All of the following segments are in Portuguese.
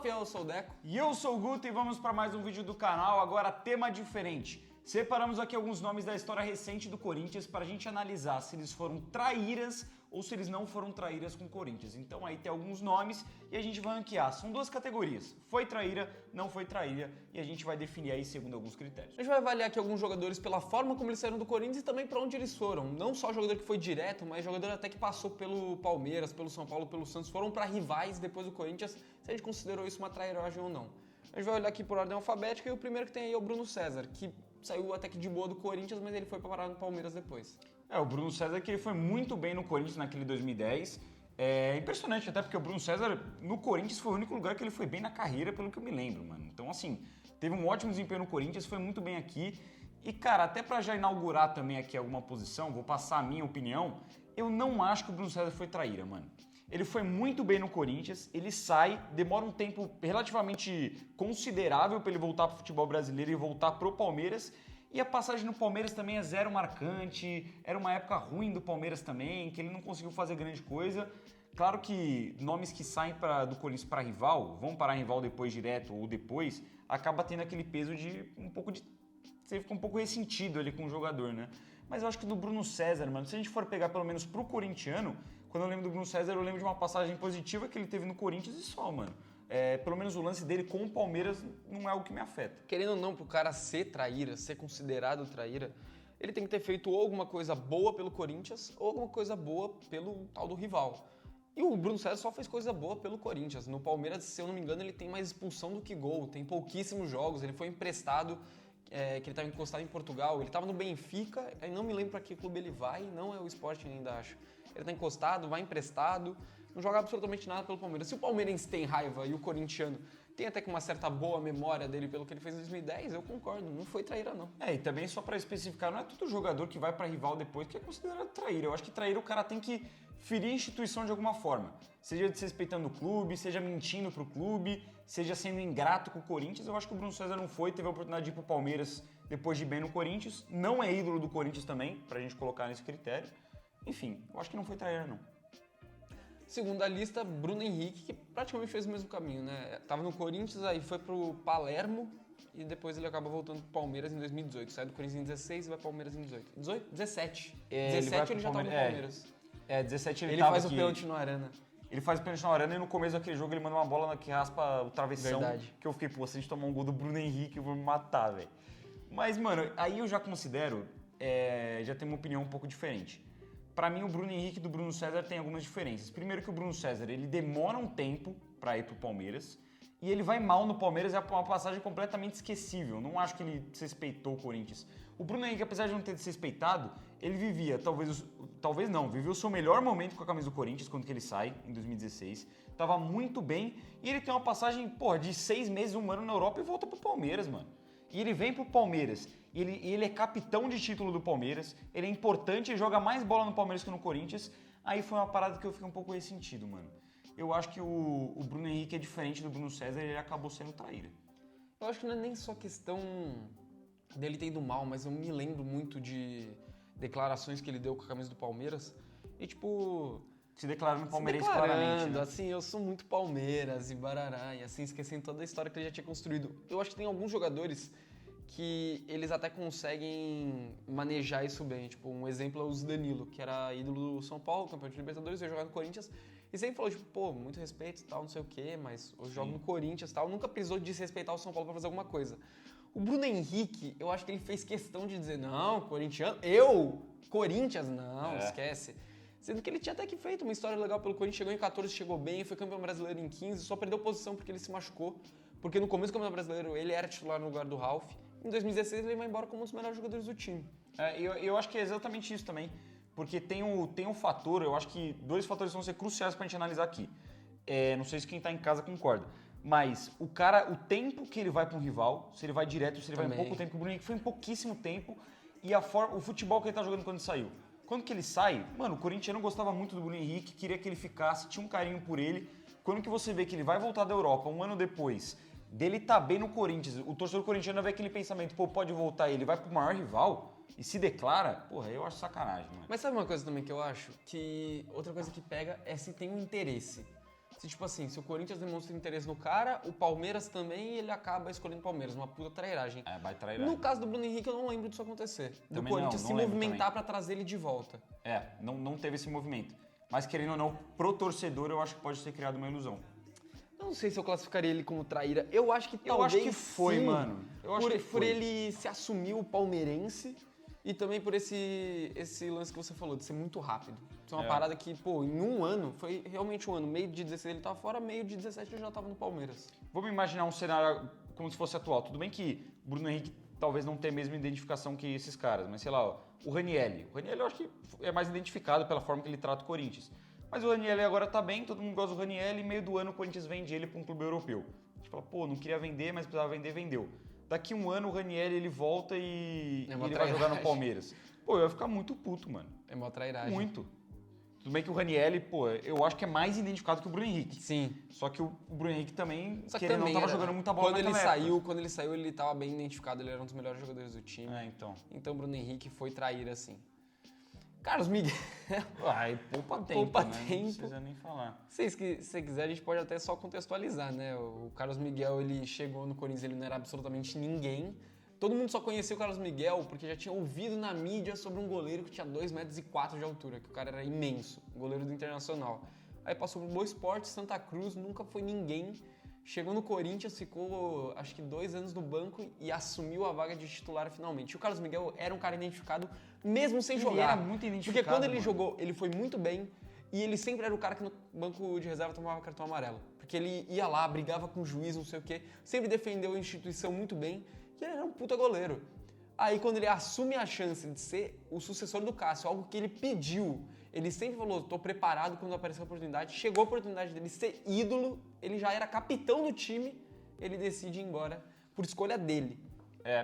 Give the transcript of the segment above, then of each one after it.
Fiel, eu sou o Deco. E eu sou o Guto e vamos para mais um vídeo do canal, agora tema diferente. Separamos aqui alguns nomes da história recente do Corinthians para a gente analisar se eles foram traíras ou se eles não foram traíras com o Corinthians. Então aí tem alguns nomes e a gente vai ranquear. São duas categorias, foi traíra, não foi traíra, e a gente vai definir aí segundo alguns critérios. A gente vai avaliar aqui alguns jogadores pela forma como eles saíram do Corinthians e também para onde eles foram. Não só jogador que foi direto, mas jogador até que passou pelo Palmeiras, pelo São Paulo, pelo Santos, foram para rivais depois do Corinthians, se a gente considerou isso uma trairagem ou não. A gente vai olhar aqui por ordem alfabética e o primeiro que tem aí é o Bruno César, que saiu até que de boa do Corinthians, mas ele foi para parar no Palmeiras depois. O Bruno César que ele foi muito bem no Corinthians naquele 2010. É impressionante até porque o Bruno César no Corinthians foi o único lugar que ele foi bem na carreira, pelo que eu me lembro, mano. Então assim, teve um ótimo desempenho no Corinthians, foi muito bem aqui. E cara, até pra já inaugurar também aqui alguma posição, vou passar a minha opinião, eu não acho que o Bruno César foi traíra, mano. Ele foi muito bem no Corinthians, ele sai, demora um tempo relativamente considerável para ele voltar pro futebol brasileiro e voltar pro Palmeiras. E a passagem no Palmeiras também é zero marcante, era uma época ruim do Palmeiras também, que ele não conseguiu fazer grande coisa. Claro que nomes que saem do Corinthians para rival, vão parar rival depois direto ou depois, acaba tendo aquele peso de um pouco de... Você fica um pouco ressentido ali com o jogador, né? Mas eu acho que do Bruno César, mano, se a gente for pegar pelo menos pro corintiano, quando eu lembro do Bruno César, eu lembro de uma passagem positiva que ele teve no Corinthians e só, mano. Pelo menos o lance dele com o Palmeiras não é algo que me afeta. Querendo ou não, pro cara ser traíra, ser considerado traíra, ele tem que ter feito ou alguma coisa boa pelo Corinthians ou alguma coisa boa pelo tal do rival. E o Bruno César só fez coisa boa pelo Corinthians. No Palmeiras, se eu não me engano, ele tem mais expulsão do que gol, tem pouquíssimos jogos, ele foi emprestado, que ele estava encostado em Portugal, ele estava no Benfica, aí não me lembro para que clube ele vai, não é o Sporting ainda, acho. Ele está encostado, vai emprestado, não joga absolutamente nada pelo Palmeiras. Se o palmeirense tem raiva e o corintiano tem até que uma certa boa memória dele pelo que ele fez em 2010, eu concordo, não foi traíra não. E também só para especificar, não é todo jogador que vai para rival depois que é considerado traíra. Eu acho que traíra o cara tem que ferir a instituição de alguma forma. Seja desrespeitando o clube, seja mentindo pro clube, seja sendo ingrato com o Corinthians. Eu acho que o Bruno César não foi, teve a oportunidade de ir pro Palmeiras depois de ir bem no Corinthians. Não é ídolo do Corinthians também, pra gente colocar nesse critério. Enfim, eu acho que não foi traíra não. Segunda lista, Bruno Henrique, que praticamente fez o mesmo caminho, né? Tava no Corinthians, aí foi pro Palermo e depois ele acaba voltando pro Palmeiras em 2018. Sai do Corinthians em 16 e vai pro Palmeiras em 18. 18? 17. 17 ele já tava no Palmeiras. 17 ele faz o pênalti no Arana. Ele faz o pênalti na Arana e no começo daquele jogo ele manda uma bola que raspa o travessão. Verdade. Que eu fiquei, pô, se a gente tomar um gol do Bruno Henrique, eu vou me matar, velho. Mas, mano, aí eu já considero, já tenho uma opinião um pouco diferente. Pra mim, o Bruno Henrique e do Bruno César tem algumas diferenças. Primeiro que o Bruno César, ele demora um tempo pra ir pro Palmeiras e ele vai mal no Palmeiras, é uma passagem completamente esquecível. Não acho que ele desrespeitou o Corinthians. O Bruno Henrique, apesar de não ter desrespeitado, ele vivia, viveu o seu melhor momento com a camisa do Corinthians, quando que ele sai, em 2016. Tava muito bem e ele tem uma passagem, de 6 meses, 1 ano na Europa e volta pro Palmeiras, mano. E ele vem pro Palmeiras, ele é capitão de título do Palmeiras, ele é importante, ele joga mais bola no Palmeiras que no Corinthians. Aí foi uma parada que eu fiquei um pouco ressentido, mano. Eu acho que o Bruno Henrique é diferente do Bruno César e ele acabou sendo traíra. Eu acho que não é nem só questão dele ter ido mal, mas eu me lembro muito de declarações que ele deu com a camisa do Palmeiras e se declarando palmeirense claramente, né? Assim, eu sou muito Palmeiras e barará, e assim, esquecendo toda a história que ele já tinha construído. Eu acho que tem alguns jogadores que eles até conseguem manejar isso bem. Tipo, um exemplo é o Danilo, que era ídolo do São Paulo, campeão de Libertadores, veio jogar no Corinthians, e sempre falou, muito respeito e tal, não sei o quê, mas eu jogo no Corinthians e tal, nunca precisou desrespeitar o São Paulo pra fazer alguma coisa. O Bruno Henrique, eu acho que ele fez questão de dizer, não, corintiano, Corinthians, não, esquece. Sendo que ele tinha até que feito uma história legal pelo Corinthians, chegou em 14, chegou bem, foi campeão brasileiro em 15, só perdeu posição porque ele se machucou, porque no começo do campeonato brasileiro ele era titular no lugar do Ralf, em 2016 ele vai embora como um dos melhores jogadores do time. Eu acho que é exatamente isso também, porque tem um fator, eu acho que 2 fatores vão ser cruciais pra gente analisar aqui. Não sei se quem tá em casa concorda, mas o tempo que ele vai pra um rival, se ele vai direto ou se ele vai em pouco tempo, o Bruno Henrique foi em pouquíssimo tempo, e o futebol que ele tá jogando quando saiu. Quando que ele sai, mano, o corintiano gostava muito do Bruno Henrique, queria que ele ficasse, tinha um carinho por ele. Quando que você vê que ele vai voltar da Europa 1 ano depois, dele tá bem no Corinthians, o torcedor corintiano vê aquele pensamento, pode voltar, ele vai pro maior rival e se declara, eu acho sacanagem, mano. Mas sabe uma coisa também que eu acho? Que outra coisa que pega é se tem um interesse. Se, tipo assim, se o Corinthians demonstra interesse no cara, o Palmeiras também, ele acaba escolhendo o Palmeiras. Uma puta trairagem. Vai trairagem. No caso do Bruno Henrique, eu não lembro disso acontecer. Do Também Corinthians não se lembro movimentar pra trazer ele de volta. Não teve esse movimento. Mas querendo ou não, pro torcedor, eu acho que pode ser criado uma ilusão. Eu não sei se eu classificaria ele como traíra. Eu acho que Eu talvez acho que foi, sim, mano. Eu acho que por foi. ele se assumir o palmeirense e também por esse lance que você falou, de ser muito rápido. Isso é uma parada que, pô, em um ano, foi realmente um ano. Meio de 16 ele tava fora, meio de 17 ele já tava no Palmeiras. Vamos imaginar um cenário como se fosse atual. Tudo bem que o Bruno Henrique talvez não tenha a mesma identificação que esses caras, mas sei lá, ó, o Ranielli. O Ranielli eu acho que é mais identificado pela forma que ele trata o Corinthians. Mas o Ranielli agora tá bem, todo mundo gosta do Ranielli e meio do ano o Corinthians vende ele para um clube europeu. A gente fala, pô, não queria vender, mas precisava vender, vendeu. Daqui um ano o Ranielli ele volta e ele vai jogar no Palmeiras. Pô, eu ia ficar muito puto, mano. É uma trairagem. Muito. Tudo bem que o Ranielli, pô, eu acho que é mais identificado que o Bruno Henrique. Sim. Só que o Bruno Henrique também, Só que ele não tava era, jogando muita bola quando naquela ele época. Quando ele saiu, ele tava bem identificado, ele era um dos melhores jogadores do time. Então. Então o Bruno Henrique foi traíra, assim. Carlos Miguel. Poupa tempo, Poupa né? tempo. Não precisa nem falar. Se você quiser, a gente pode até só contextualizar, né? O Carlos Miguel, ele chegou no Corinthians, ele não era absolutamente ninguém. Todo mundo só conhecia o Carlos Miguel porque já tinha ouvido na mídia sobre um goleiro que tinha 2,04 metros de altura, que o cara era imenso, goleiro do Internacional. Aí passou pro Boa Esporte, Santa Cruz, nunca foi ninguém. Chegou no Corinthians, ficou acho que 2 anos no banco e assumiu a vaga de titular finalmente. E o Carlos Miguel era um cara identificado mesmo sem jogar. Ele era muito identificado. Porque quando ele mano. jogou, ele foi muito bem e ele sempre era o cara que no banco de reserva tomava cartão amarelo. Porque ele ia lá, brigava com o juiz, não sei o quê, sempre defendeu a instituição muito bem e ele era um puta goleiro. Aí quando ele assume a chance de ser o sucessor do Cássio, algo que ele pediu, ele sempre falou, tô preparado quando aparecer a oportunidade, chegou a oportunidade dele ser ídolo, ele já era capitão do time, ele decide ir embora por escolha dele.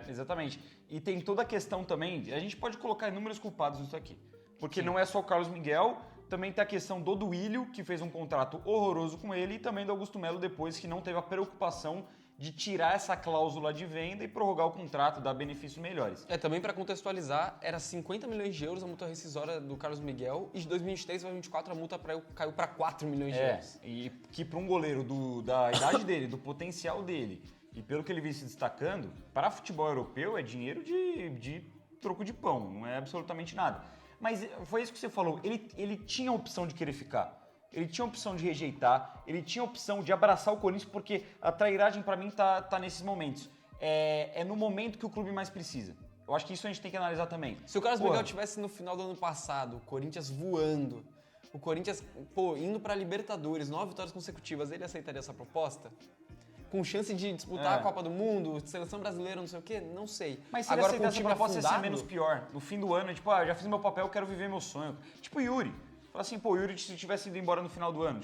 Exatamente. E tem toda a questão também, a gente pode colocar inúmeros culpados nisso aqui. Porque não é só o Carlos Miguel, também tem a questão do Duílio, que fez um contrato horroroso com ele, e também do Augusto Melo depois, que não teve a preocupação de tirar essa cláusula de venda e prorrogar o contrato, dar benefícios melhores. Também para contextualizar, era 50 milhões de euros a multa rescisória do Carlos Miguel e de 2023 para 2024 a multa caiu para 4 milhões de euros. E que para um goleiro da idade dele, do potencial dele, e pelo que ele vem se destacando, para futebol europeu é dinheiro de troco de pão, não é absolutamente nada. Mas foi isso que você falou, ele tinha a opção de querer ficar. Ele tinha a opção de rejeitar, ele tinha a opção de abraçar o Corinthians, porque a trairagem pra mim tá nesses momentos. É no momento que o clube mais precisa. Eu acho que isso a gente tem que analisar também. Se o Carlos Miguel tivesse no final do ano passado, o Corinthians voando, o Corinthians, indo pra Libertadores, 9 vitórias consecutivas, ele aceitaria essa proposta? Com chance de disputar a Copa do Mundo, seleção brasileira, não sei o quê? Não sei. Mas se agora ele com o aceitasse time a proposta, ia ser afundado, menos pior. No fim do ano, já fiz meu papel, quero viver meu sonho. Tipo o Yuri. Fala assim, o Yuri, se tivesse ido embora no final do ano,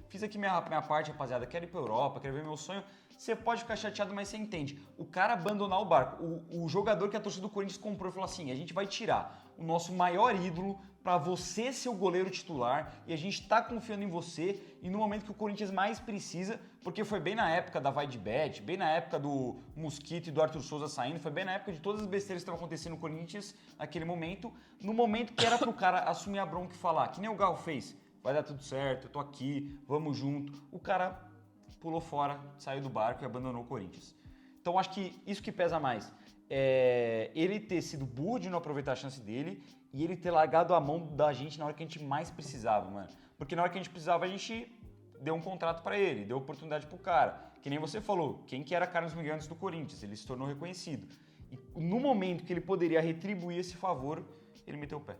fiz aqui minha parte, rapaziada, quero ir pra Europa, quero ver meu sonho. Você pode ficar chateado, mas você entende. O cara abandonar o barco, o jogador que a torcida do Corinthians comprou e falou assim, a gente vai tirar o nosso maior ídolo pra você ser o goleiro titular e a gente tá confiando em você e no momento que o Corinthians mais precisa, porque foi bem na época da Vai de Bet, bem na época do Mosquito e do Arthur Souza saindo, foi bem na época de todas as besteiras que estavam acontecendo no Corinthians naquele momento, no momento que era pro cara assumir a bronca e falar, que nem o Gal fez, vai dar tudo certo, eu tô aqui, vamos junto. O cara pulou fora, saiu do barco e abandonou o Corinthians. Então acho que isso que pesa mais é ele ter sido burro de não aproveitar a chance dele e ele ter largado a mão da gente na hora que a gente mais precisava, mano. Porque na hora que a gente precisava, a gente deu um contrato pra ele, deu oportunidade pro cara. Que nem você falou, quem que era Carlos Miguel antes do Corinthians? Ele se tornou reconhecido. E no momento que ele poderia retribuir esse favor, ele meteu o pé.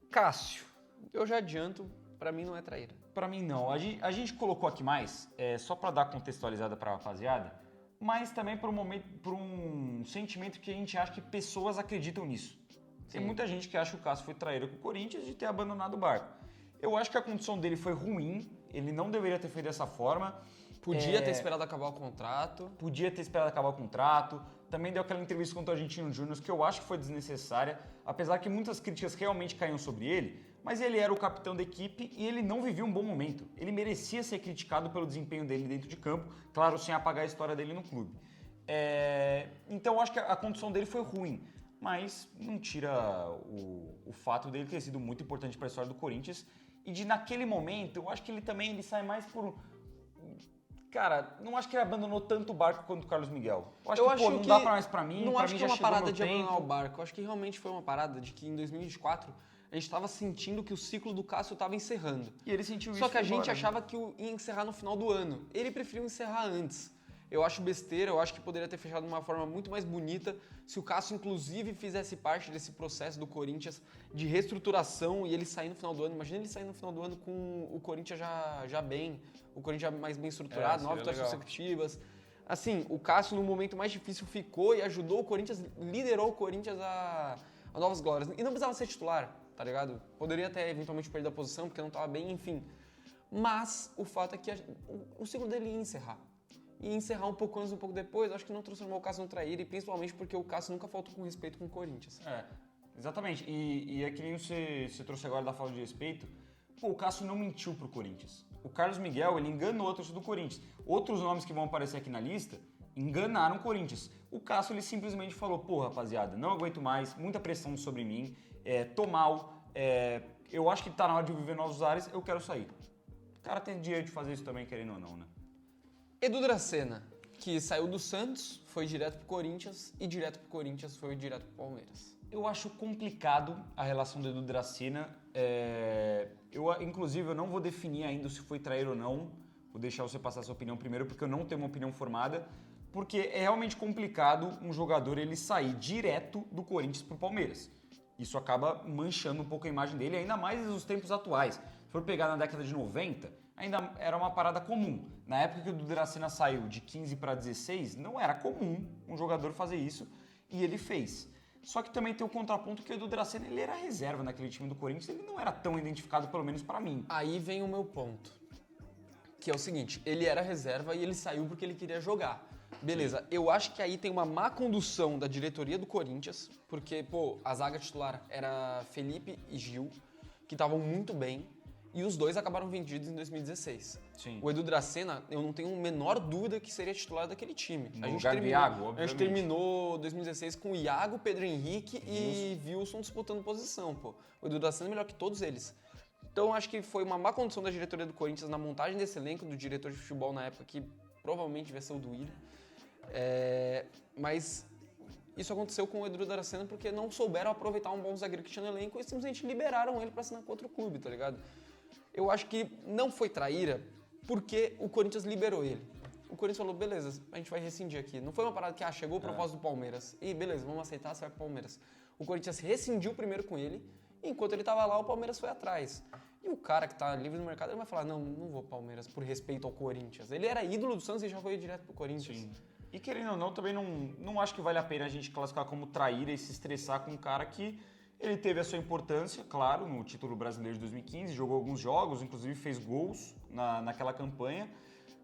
Cássio, eu já adianto, pra mim não é traíra. Pra mim não. A gente colocou aqui mais, só pra dar contextualizada pra rapaziada, mas também por um sentimento que a gente acha que pessoas acreditam nisso. Tem muita gente que acha que o Cássio foi traíra com o Corinthians de ter abandonado o barco. Eu acho que a condição dele foi ruim, ele não deveria ter feito dessa forma. Podia ter esperado acabar o contrato. Podia ter esperado acabar o contrato. Também deu aquela entrevista contra o Argentino Júnior que eu acho que foi desnecessária, apesar que muitas críticas realmente caíam sobre ele, mas ele era o capitão da equipe e ele não vivia um bom momento. Ele merecia ser criticado pelo desempenho dele dentro de campo, claro, sem apagar a história dele no clube. Então eu acho que a condição dele foi ruim, mas não tira o fato dele ter sido muito importante para a história do Corinthians e de naquele momento, eu acho que ele sai mais por... Cara, não acho que ele abandonou tanto o barco quanto o Carlos Miguel. Eu acho que, não dá mais pra mim, não acho mim que é já uma chegou parada meu de abandonar tempo. o barco. Eu acho que realmente foi uma parada de que em 2024 a gente estava sentindo que o ciclo do Cássio estava encerrando. E ele sentiu isso Só que a gente agora, né? achava que ia encerrar no final do ano. Ele preferiu encerrar antes. Eu acho besteira, eu acho que poderia ter fechado de uma forma muito mais bonita se o Cássio, inclusive, fizesse parte desse processo do Corinthians de reestruturação e ele sair no final do ano. Imagina ele sair no final do ano com o Corinthians já bem, o Corinthians já mais bem estruturado, 9 vitórias consecutivas. Assim, o Cássio, no momento mais difícil, ficou e ajudou o Corinthians, liderou o Corinthians a novas glórias. E não precisava ser titular, tá ligado? Poderia até eventualmente perder a posição porque não estava bem, enfim. Mas o fato é que o ciclo dele ia encerrar. E encerrar um pouco antes, um pouco depois, acho que não transformou o Cássio no traíra, e principalmente porque o Cássio nunca faltou com respeito com o Corinthians. Exatamente. E é que nem você trouxe agora da falta de respeito. Pô, o Cássio não mentiu pro Corinthians. O Carlos Miguel, ele enganou a torcida do Corinthians. Outros nomes que vão aparecer aqui na lista enganaram o Corinthians. O Cássio, ele simplesmente falou, pô, rapaziada, não aguento mais, muita pressão sobre mim, tô mal, eu acho que tá na hora de viver novos ares, eu quero sair. O cara tem direito de fazer isso também, querendo ou não, né? Edu Dracena, que saiu do Santos, foi direto pro Corinthians, e direto pro Corinthians foi direto pro Palmeiras. Eu acho complicado a relação do Edu Dracena. Inclusive, eu não vou definir ainda se foi traíra ou não. Vou deixar você passar a sua opinião primeiro, porque eu não tenho uma opinião formada. Porque é realmente complicado um jogador ele sair direto do Corinthians pro Palmeiras. Isso acaba manchando um pouco a imagem dele, ainda mais nos tempos atuais. Se for pegar na década de 90, ainda era uma parada comum. Na época que o Edu Dracena saiu de 15 para 16, não era comum um jogador fazer isso, e ele fez. Só que também tem o contraponto que o Edu Dracena, ele era reserva naquele time do Corinthians, ele não era tão identificado, pelo menos pra mim. Aí vem o meu ponto, que é o seguinte, ele era reserva e ele saiu porque ele queria jogar. Beleza, eu acho que aí tem uma má condução da diretoria do Corinthians, porque, pô, a zaga titular era Felipe e Gil, que estavam muito bem, e os dois acabaram vendidos em 2016. Sim. O Edu Dracena, eu não tenho a menor dúvida que seria titular daquele time. No lugar do Iago, A obviamente. gente terminou 2016 com o Iago, Pedro Henrique e Wilson disputando posição, pô. O Edu Dracena é melhor que todos eles. Então, acho que foi uma má condução da diretoria do Corinthians na montagem desse elenco, do diretor de futebol na época, que provavelmente vai ser o do Willian. Mas isso aconteceu com o Edu Dracena porque não souberam aproveitar um bom zagueiro que tinha no elenco e simplesmente liberaram ele pra assinar com outro clube, tá ligado? Eu acho que não foi traíra porque o Corinthians liberou ele. O Corinthians falou, beleza, a gente vai rescindir aqui. Não foi uma parada que, chegou o propósito do Palmeiras. E beleza, vamos aceitar, você vai pro Palmeiras. O Corinthians rescindiu primeiro com ele, e enquanto ele tava lá, o Palmeiras foi atrás. E o cara que tá livre no mercado, ele vai falar, não vou pro Palmeiras por respeito ao Corinthians. Ele era ídolo do Santos e já foi direto pro Corinthians. Sim. E querendo ou não, também não acho que vale a pena a gente classificar como traíra e se estressar com um cara que ele teve a sua importância, claro, no título brasileiro de 2015, jogou alguns jogos, inclusive fez gols naquela campanha,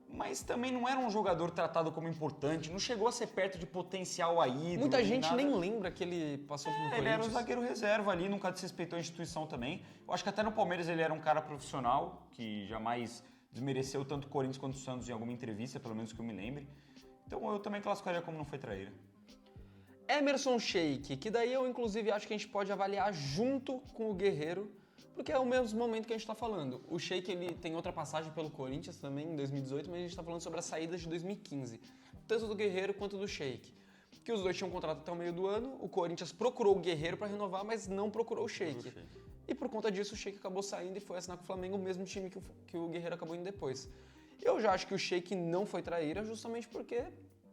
mas também não era um jogador tratado como importante, não chegou a ser perto de potencial a ídolo. Muita gente nem lembra que ele passou pelo Corinthians. Ele era um zagueiro reserva ali, nunca desrespeitou a instituição também. Eu acho que até no Palmeiras ele era um cara profissional, que jamais desmereceu tanto o Corinthians quanto o Santos em alguma entrevista, pelo menos que eu me lembre. Então eu também classificaria como não foi traíra. Emerson Sheik, que daí eu inclusive acho que a gente pode avaliar junto com o Guerreiro, porque é o mesmo momento que a gente está falando. O Sheik, ele tem outra passagem pelo Corinthians também em 2018, mas a gente está falando sobre as saídas de 2015, tanto do Guerreiro quanto do Sheik. Que os dois tinham um contrato até o meio do ano, o Corinthians procurou o Guerreiro para renovar, mas não procurou o Sheik. E por conta disso o Sheik acabou saindo e foi assinar com o Flamengo, o mesmo time que o Guerreiro acabou indo depois. Eu já acho que o Sheik não foi traíra justamente porque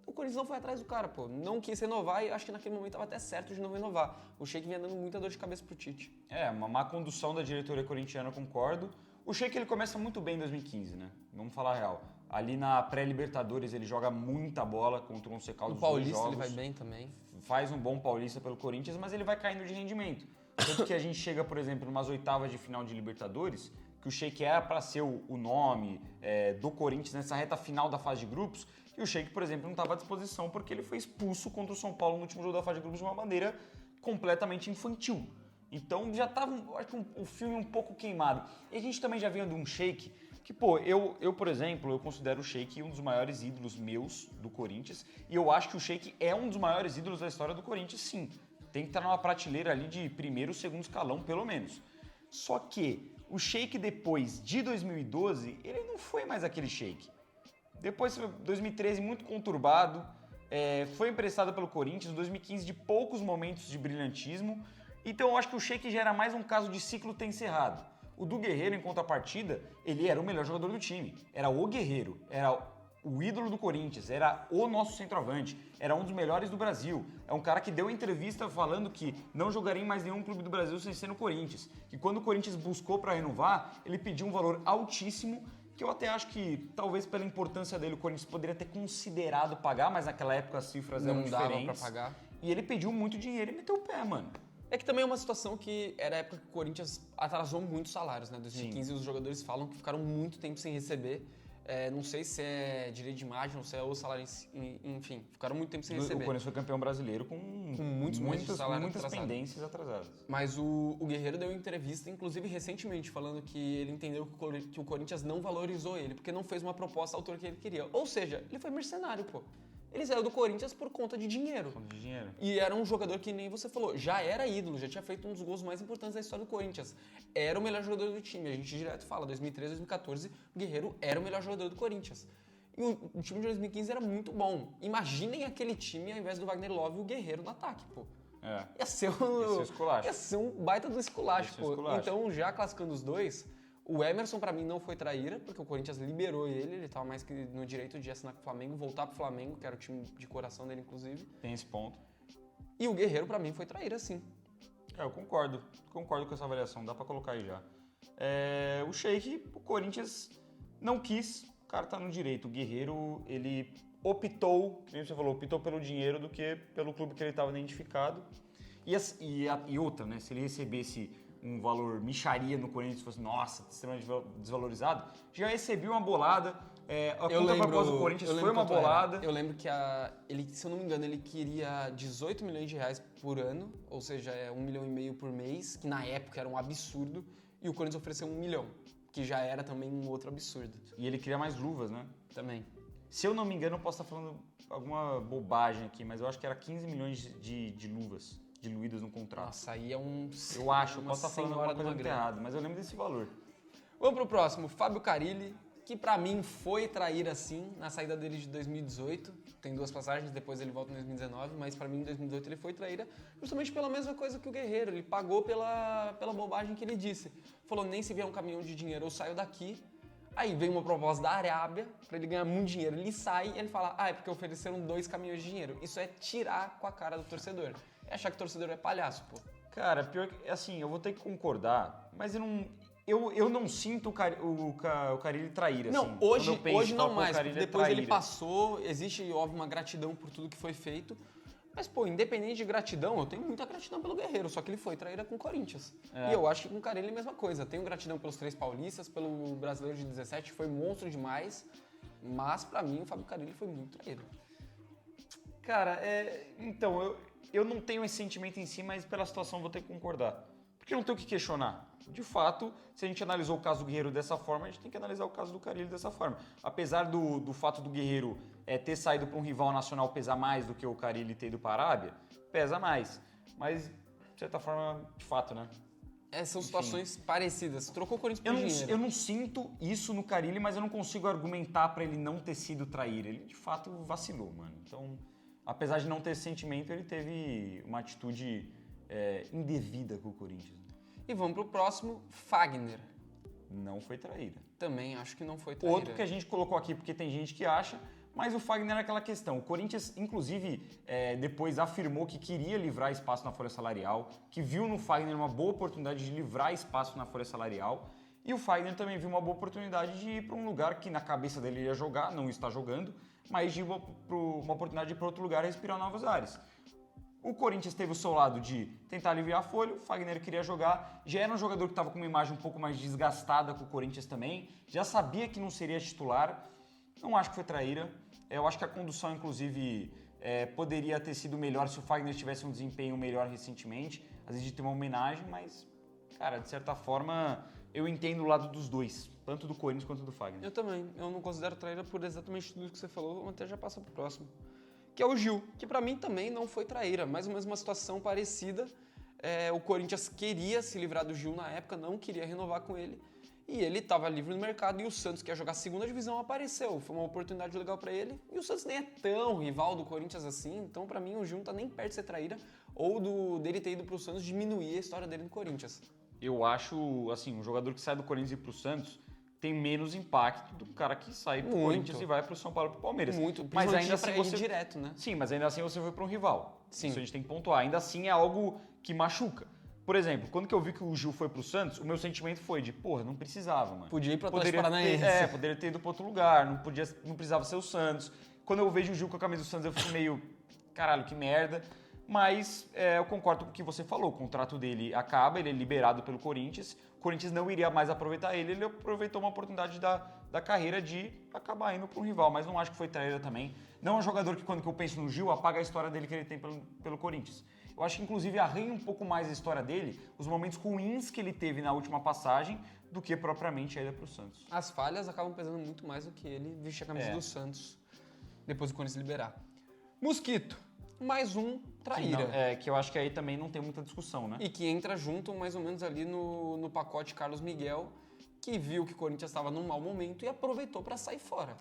o Corinthians não foi atrás do cara, pô. Não quis renovar e acho que naquele momento estava até certo de não renovar. O Sheik vinha dando muita dor de cabeça pro Tite. Uma má condução da diretoria corintiana, concordo. O Sheik, ele começa muito bem em 2015, né? Vamos falar a real. Ali na pré-Libertadores ele joga muita bola contra o Once Caldas. O Paulista ele vai bem também. Faz um bom Paulista pelo Corinthians, mas ele vai caindo de rendimento. Tanto que a gente chega, por exemplo, em umas oitavas de final de Libertadores, que o Sheik era para ser o nome do Corinthians nessa reta final da fase de grupos, e o Sheik, por exemplo, não estava à disposição porque ele foi expulso contra o São Paulo no último jogo da fase de grupos de uma maneira completamente infantil. Então já estava, acho que o filme um pouco queimado. E a gente também já vinha de um Sheik que, pô, eu, por exemplo, eu considero o Sheik um dos maiores ídolos meus do Corinthians, e eu acho que o Sheik é um dos maiores ídolos da história do Corinthians, sim. Tem que estar numa prateleira ali de primeiro, segundo escalão, pelo menos. Só que o Sheik depois de 2012, ele não foi mais aquele Sheik. Depois, 2013, muito conturbado, foi emprestado pelo Corinthians, 2015 de poucos momentos de brilhantismo. Então eu acho que o Sheik já era mais um caso de ciclo ter encerrado. O do Guerreiro, em contrapartida, ele era o melhor jogador do time. Era o Guerreiro, era o ídolo do Corinthians, era o nosso centroavante, era um dos melhores do Brasil. É um cara que deu entrevista falando que não jogaria em mais nenhum clube do Brasil sem ser no Corinthians. E quando o Corinthians buscou para renovar, ele pediu um valor altíssimo, que eu até acho que, talvez pela importância dele, o Corinthians poderia ter considerado pagar, mas naquela época as cifras eram diferentes. Não dava pra pagar. E ele pediu muito dinheiro e meteu o pé, mano. É que também é uma situação que era a época que o Corinthians atrasou muitos salários, né? 2015 Sim. os jogadores falam que ficaram muito tempo sem receber. Não sei se é direito de imagem ou se é o salário, enfim, ficaram muito tempo sem O receber. Corinthians foi campeão brasileiro com muitos meses de salário muitas atrasado. pendências atrasadas. Mas o Guerreiro deu entrevista, inclusive recentemente, falando que ele entendeu que o Corinthians não valorizou ele, porque não fez uma proposta à altura que ele queria. Ou seja, ele foi mercenário, pô. Ele saiu do Corinthians por conta de dinheiro. E era um jogador que nem você falou, já era ídolo, já tinha feito um dos gols mais importantes da história do Corinthians. Era o melhor jogador do time. A gente direto fala, 2013, 2014, o Guerreiro era o melhor jogador do Corinthians. E o time de 2015 era muito bom. Imaginem aquele time, ao invés do Wagner Love, o Guerreiro no ataque, pô. Ia ser um baita do esculacho, pô. Então, já classificando os dois, o Emerson, pra mim, não foi traíra, porque o Corinthians liberou ele tava mais que no direito de assinar com o Flamengo, voltar pro Flamengo, que era o time de coração dele, inclusive. Tem esse ponto. E o Guerreiro, pra mim, foi traíra, sim. Eu concordo com essa avaliação, dá pra colocar aí já. O Sheik, o Corinthians não quis, o cara tá no direito. O Guerreiro, ele optou, como você falou, optou pelo dinheiro do que pelo clube que ele estava identificado. E outra, né, se ele recebesse um valor micharia no Corinthians, fosse, nossa, extremamente desvalorizado, já recebia uma bolada. A conta proposta do Corinthians foi uma bolada. Eu lembro que ele, se eu não me engano, ele queria 18 milhões de reais por ano, ou seja, 1,5 milhão por mês, que na época era um absurdo, e o Corinthians ofereceu 1 milhão, que já era também um outro absurdo. E ele queria mais luvas, né? Também. Se eu não me engano, eu posso estar falando alguma bobagem aqui, mas eu acho que era 15 milhões de luvas diluídas no contrato. Nossa, aí é um... Eu acho, eu posso estar falando alguma coisa muito errada, mas eu lembro desse valor. Vamos pro próximo, Fábio Carille, que pra mim foi traíra sim, na saída dele de 2018. Tem 2 passagens, depois ele volta em 2019, mas pra mim em 2018 ele foi traíra justamente pela mesma coisa que o Guerreiro. Ele pagou pela bobagem que ele disse. Falou, nem se vier um caminhão de dinheiro eu saio daqui. Aí vem uma proposta da Arábia pra ele ganhar muito dinheiro. Ele sai e ele fala, é porque ofereceram 2 caminhões de dinheiro. Isso é tirar com a cara do torcedor. É achar que o torcedor é palhaço, pô. Cara, pior que, assim, eu vou ter que concordar, mas eu não sinto o Carille traíra, não, assim. Hoje não mais, porque depois traíra. ele passou, existe, óbvio, uma gratidão por tudo que foi feito, mas, pô, independente de gratidão, eu tenho muita gratidão pelo Guerreiro, só que ele foi traíra com o Corinthians. E eu acho que com o Carille é a mesma coisa. Tenho gratidão pelos 3 paulistas, pelo Brasileiro de 17, foi monstro demais, mas pra mim o Fábio Carille foi muito traíra. Cara, então, eu não tenho esse sentimento em si, mas pela situação vou ter que concordar. Porque não tem o que questionar. De fato, se a gente analisou o caso do Guerreiro dessa forma, a gente tem que analisar o caso do Carille dessa forma. Apesar do fato do Guerreiro ter saído para um rival nacional pesar mais do que o Carille ter ido para a Arábia, pesa mais. Mas, de certa forma, de fato, né? São situações parecidas. Trocou o Corinthians por dinheiro. Eu não sinto isso no Carille, mas eu não consigo argumentar para ele não ter sido traíra. Ele, de fato, vacilou, mano. Então, apesar de não ter esse sentimento, ele teve uma atitude indevida com o Corinthians. E vamos pro próximo, Fagner. Não foi traíra. Também acho que não foi traíra. Outro que a gente colocou aqui porque tem gente que acha, mas o Fagner é aquela questão. O Corinthians, inclusive, depois afirmou que queria livrar espaço na folha salarial, que viu no Fagner uma boa oportunidade de livrar espaço na folha salarial, e o Fagner também viu uma boa oportunidade de ir para um lugar que na cabeça dele ia jogar, não está jogando, mas de ir para uma oportunidade de ir para outro lugar e respirar novos ares. O Corinthians teve o seu lado de tentar aliviar a folha, o Fagner queria jogar, já era um jogador que estava com uma imagem um pouco mais desgastada com o Corinthians também, já sabia que não seria titular, não acho que foi traíra, eu acho que a condução, inclusive, poderia ter sido melhor se o Fagner tivesse um desempenho melhor recentemente, às vezes de ter uma homenagem, mas, cara, de certa forma, eu entendo o lado dos dois, tanto do Corinthians quanto do Fagner. Eu também, eu não considero traíra por exatamente tudo que você falou, vamos até já passar pro próximo. Que é o Gil, que pra mim também não foi traíra, mais ou menos uma situação parecida. O Corinthians queria se livrar do Gil na época, não queria renovar com ele. E ele estava livre no mercado e o Santos, que ia jogar a segunda divisão, apareceu. Foi uma oportunidade legal para ele. E o Santos nem é tão rival do Corinthians assim. Então, para mim, o Gil não tá nem perto de ser traíra ou dele ter ido pro Santos diminuir a história dele no Corinthians. Eu acho, assim, um jogador que sai do Corinthians e ir pro Santos tem menos impacto do cara que sai do Corinthians e vai pro São Paulo e pro Palmeiras. Muito, mas ainda assim você direto, né? Sim, mas ainda assim você foi para um rival. Sim. Isso a gente tem que pontuar. Ainda assim é algo que machuca. Por exemplo, quando que eu vi que o Gil foi pro Santos, o meu sentimento foi de, porra, não precisava, mano. Podia ir pro Atlético Paranaense. Poderia ter ido pra outro lugar, não precisava ser o Santos. Quando eu vejo o Gil com a camisa do Santos, eu fico meio, caralho, que merda. Mas eu concordo com o que você falou, o contrato dele acaba, ele é liberado pelo Corinthians, o Corinthians não iria mais aproveitar ele aproveitou uma oportunidade da carreira de acabar indo para um rival, mas não acho que foi traíra também. Não é um jogador que, quando eu penso no Gil, apaga a história dele que ele tem pelo Corinthians. Eu acho que, inclusive, arranha um pouco mais a história dele, os momentos ruins que ele teve na última passagem, do que propriamente a ida para o Santos. As falhas acabam pesando muito mais do que ele vestir a camisa do Santos, depois do Corinthians liberar. Mosquito. Mais um traíra. Que eu acho que aí também não tem muita discussão, né? E que entra junto mais ou menos ali no pacote Carlos Miguel, que viu que o Corinthians estava num mau momento e aproveitou para sair fora.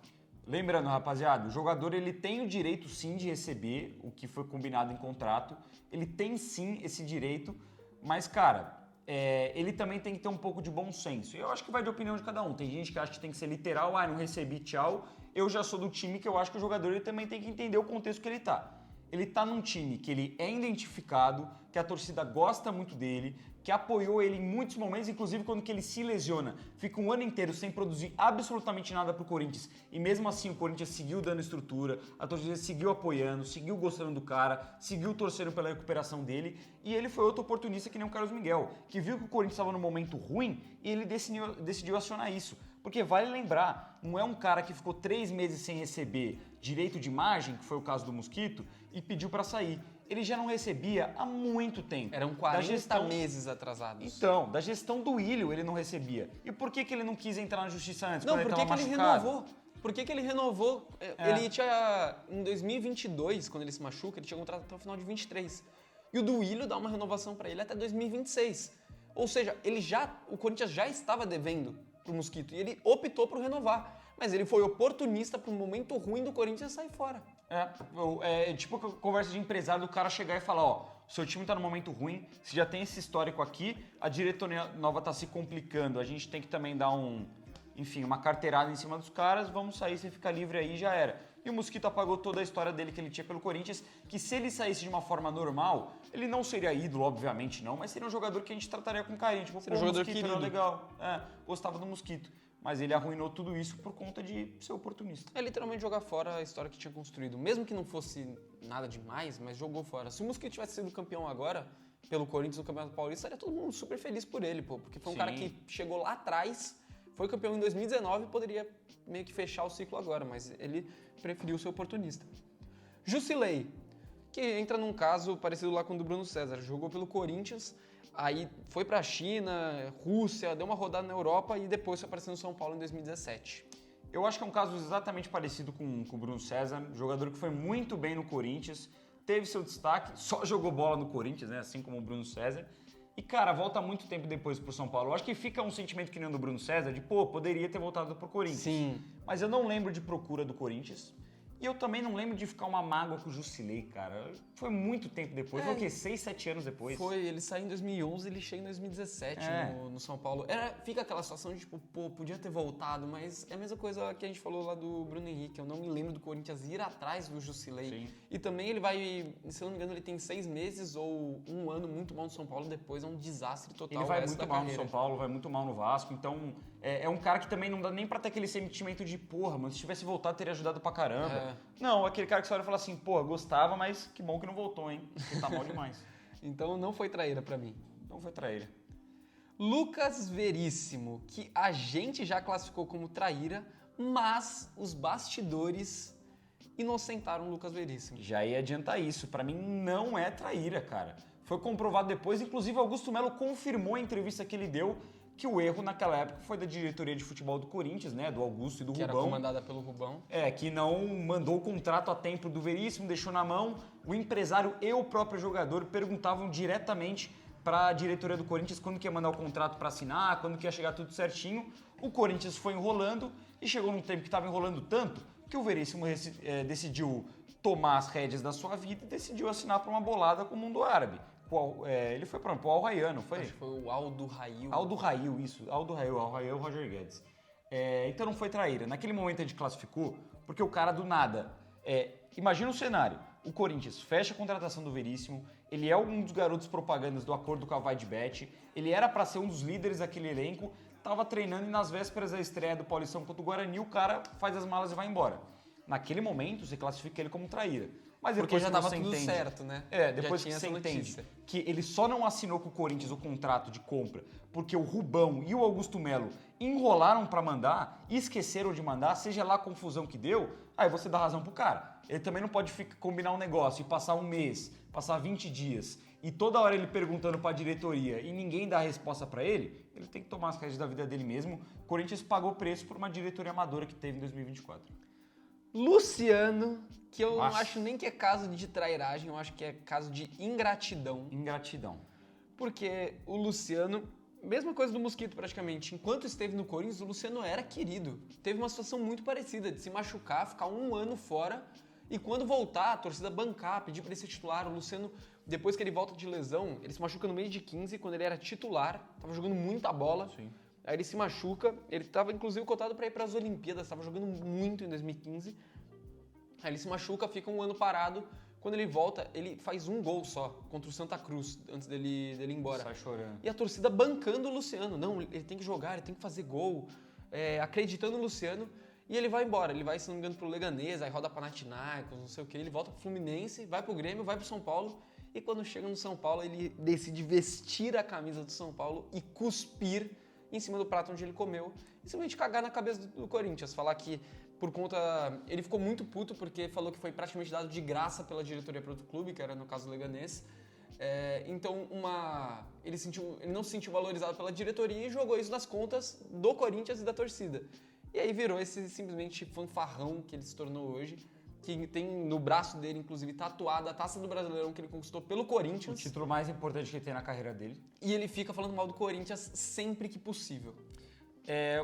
Lembrando, rapaziada, o jogador ele tem o direito sim de receber o que foi combinado em contrato, ele tem sim esse direito, mas cara, ele também tem que ter um pouco de bom senso. Eu acho que vai de opinião de cada um. Tem gente que acha que tem que ser literal, não recebi, tchau. Eu já sou do time que eu acho que o jogador ele também tem que entender o contexto que ele tá. Ele tá num time que ele é identificado, que a torcida gosta muito dele, que apoiou ele em muitos momentos, inclusive quando que ele se lesiona, fica um ano inteiro sem produzir absolutamente nada pro Corinthians, e mesmo assim o Corinthians seguiu dando estrutura, a torcida seguiu apoiando, seguiu gostando do cara, seguiu torcendo pela recuperação dele, e ele foi outro oportunista que nem o Carlos Miguel, que viu que o Corinthians estava num momento ruim e ele decidiu acionar isso. Porque vale lembrar, não é um cara que ficou 3 meses sem receber direito de imagem, que foi o caso do Mosquito, e pediu para sair. Ele já não recebia há muito tempo. Eram 40 meses atrasados. Então, da gestão do Ilho ele não recebia. E por que ele não quis entrar na justiça antes? Não, quando por que ele ele machucado? renovou? Por que ele renovou? Ele tinha, em 2022, quando ele se machuca, ele tinha contrato até o final de 23. E o Duílio dá uma renovação para ele até 2026. Ou seja, o Corinthians já estava devendo pro Mosquito e ele optou por renovar. Mas ele foi oportunista para um momento ruim do Corinthians sair fora. É tipo a conversa de empresário do cara chegar e falar, ó, seu time tá num momento ruim, você já tem esse histórico aqui, a diretoria nova tá se complicando, a gente tem que também dar uma carteirada em cima dos caras, vamos sair, você fica livre aí, já era. E o Mosquito apagou toda a história dele que ele tinha pelo Corinthians, que se ele saísse de uma forma normal, ele não seria ídolo, obviamente não, mas seria um jogador que a gente trataria com carinho, tipo, seria um jogador Mosquito querido. era legal, gostava do Mosquito. Mas ele arruinou tudo isso por conta de ser oportunista. É literalmente jogar fora a história que tinha construído. Mesmo que não fosse nada demais, mas jogou fora. Se o Mosquito tivesse sido campeão agora, pelo Corinthians no Campeonato Paulista, estaria todo mundo super feliz por ele, pô. Porque foi um cara que chegou lá atrás, foi campeão em 2019 e poderia meio que fechar o ciclo agora, mas ele preferiu ser oportunista. Jusilei, que entra num caso parecido lá com o do Bruno César. Jogou pelo Corinthians, aí foi pra China, Rússia, deu uma rodada na Europa e depois foi aparecendo no São Paulo em 2017. Eu acho que é um caso exatamente parecido com o Bruno César, jogador que foi muito bem no Corinthians, teve seu destaque, só jogou bola no Corinthians, né, assim como o Bruno César. E, cara, volta muito tempo depois pro São Paulo. Eu acho que fica um sentimento que nem o do Bruno César, de, poderia ter voltado pro Corinthians. Sim. Mas eu não lembro de procura do Corinthians. E eu também não lembro de ficar uma mágoa com o Jusilei, cara. Foi muito tempo depois, foi o quê? 6, 7 anos depois? Foi, ele saiu em 2011, ele chega em 2017 no São Paulo. Fica aquela situação de tipo, podia ter voltado, mas é a mesma coisa que a gente falou lá do Bruno Henrique. Eu não me lembro do Corinthians ir atrás do Jusilei. Sim. E também ele vai, se eu não me engano, ele tem 6 meses ou 1 ano muito mal no São Paulo, depois é um desastre total. Ele vai muito mal no São Paulo, vai muito mal no Vasco, então é um cara que também não dá nem pra ter aquele sentimento de, porra, mano, se tivesse voltado teria ajudado pra caramba. Não, aquele cara que você olha e fala assim, porra, gostava, mas que bom que não voltou, hein? Porque tá mal demais. Então não foi traíra pra mim. Não foi traíra. Lucas Veríssimo, que a gente já classificou como traíra, mas os bastidores inocentaram o Lucas Veríssimo. Já ia adiantar isso. Pra mim não é traíra, cara. Foi comprovado depois, inclusive Augusto Melo confirmou a entrevista que ele deu que o erro naquela época foi da diretoria de futebol do Corinthians, né, do Augusto e do Rubão. Que era comandada pelo Rubão. Que não mandou o contrato a tempo do Veríssimo, deixou na mão. O empresário e o próprio jogador perguntavam diretamente para a diretoria do Corinthians quando que ia mandar o contrato para assinar, quando que ia chegar tudo certinho. O Corinthians foi enrolando e chegou num tempo que estava enrolando tanto que o Veríssimo decidiu tomar as rédeas da sua vida e decidiu assinar para uma bolada com o mundo árabe. Ele foi para o Al Rayyan, não foi? Acho que foi o Aldo Rail. Aldo Rail, isso. Aldo Rail, Al Rayyan, o Roger Guedes. Então não foi traíra. Naquele momento a gente classificou porque o cara do nada... imagina o cenário. O Corinthians fecha a contratação do Veríssimo, ele é um dos garotos propagandas do acordo com a Vaidbet, ele era para ser um dos líderes daquele elenco, tava treinando e nas vésperas da estreia do Paulistão contra o Guarani, o cara faz as malas e vai embora. Naquele momento, você classifica ele como traíra. Mas porque depois já que tava você tudo entende, certo, né? Depois que você entende que ele só não assinou com o Corinthians o contrato de compra porque o Rubão e o Augusto Melo enrolaram para mandar e esqueceram de mandar, seja lá a confusão que deu, aí você dá razão pro cara. Ele também não pode combinar um negócio e passar um mês, passar 20 dias e toda hora ele perguntando para a diretoria e ninguém dá a resposta para ele, ele tem que tomar as rédeas da vida dele mesmo. O Corinthians pagou preço por uma diretoria amadora que teve em 2024. Luciano, que eu não acho nem que é caso de trairagem, eu acho que é caso de ingratidão. Ingratidão. Porque o Luciano, mesma coisa do Mosquito praticamente, enquanto esteve no Corinthians, o Luciano era querido. Teve uma situação muito parecida, de se machucar, ficar um ano fora, e quando voltar, a torcida bancar, pedir para ele ser titular. O Luciano, depois que ele volta de lesão, ele se machuca no meio de 15, quando ele era titular, tava jogando muita bola. Sim. Aí ele se machuca, ele estava inclusive cotado para ir para as Olimpíadas, estava jogando muito em 2015. Aí ele se machuca, fica um ano parado. Quando ele volta, ele faz um gol só contra o Santa Cruz, antes dele ir embora. Sai chorando. E a torcida bancando o Luciano. Não, ele tem que jogar, ele tem que fazer gol, acreditando no Luciano. E ele vai embora, ele vai, se não me engano, pro Leganés, aí roda Panathinaikos, não sei o que. Ele volta pro Fluminense, vai pro Grêmio, vai pro São Paulo. E quando chega no São Paulo, ele decide vestir a camisa do São Paulo e cuspir em cima do prato onde ele comeu. E simplesmente cagar na cabeça do Corinthians. Falar que por conta... Ele ficou muito puto porque falou que foi praticamente dado de graça pela diretoria para outro clube, que era no caso do Leganés. Então ele não se sentiu valorizado pela diretoria e jogou isso nas contas do Corinthians e da torcida. E aí virou esse simplesmente fanfarrão que ele se tornou hoje, que tem no braço dele, inclusive, tatuada a Taça do Brasileirão que ele conquistou pelo Corinthians. O título mais importante que ele tem na carreira dele. E ele fica falando mal do Corinthians sempre que possível.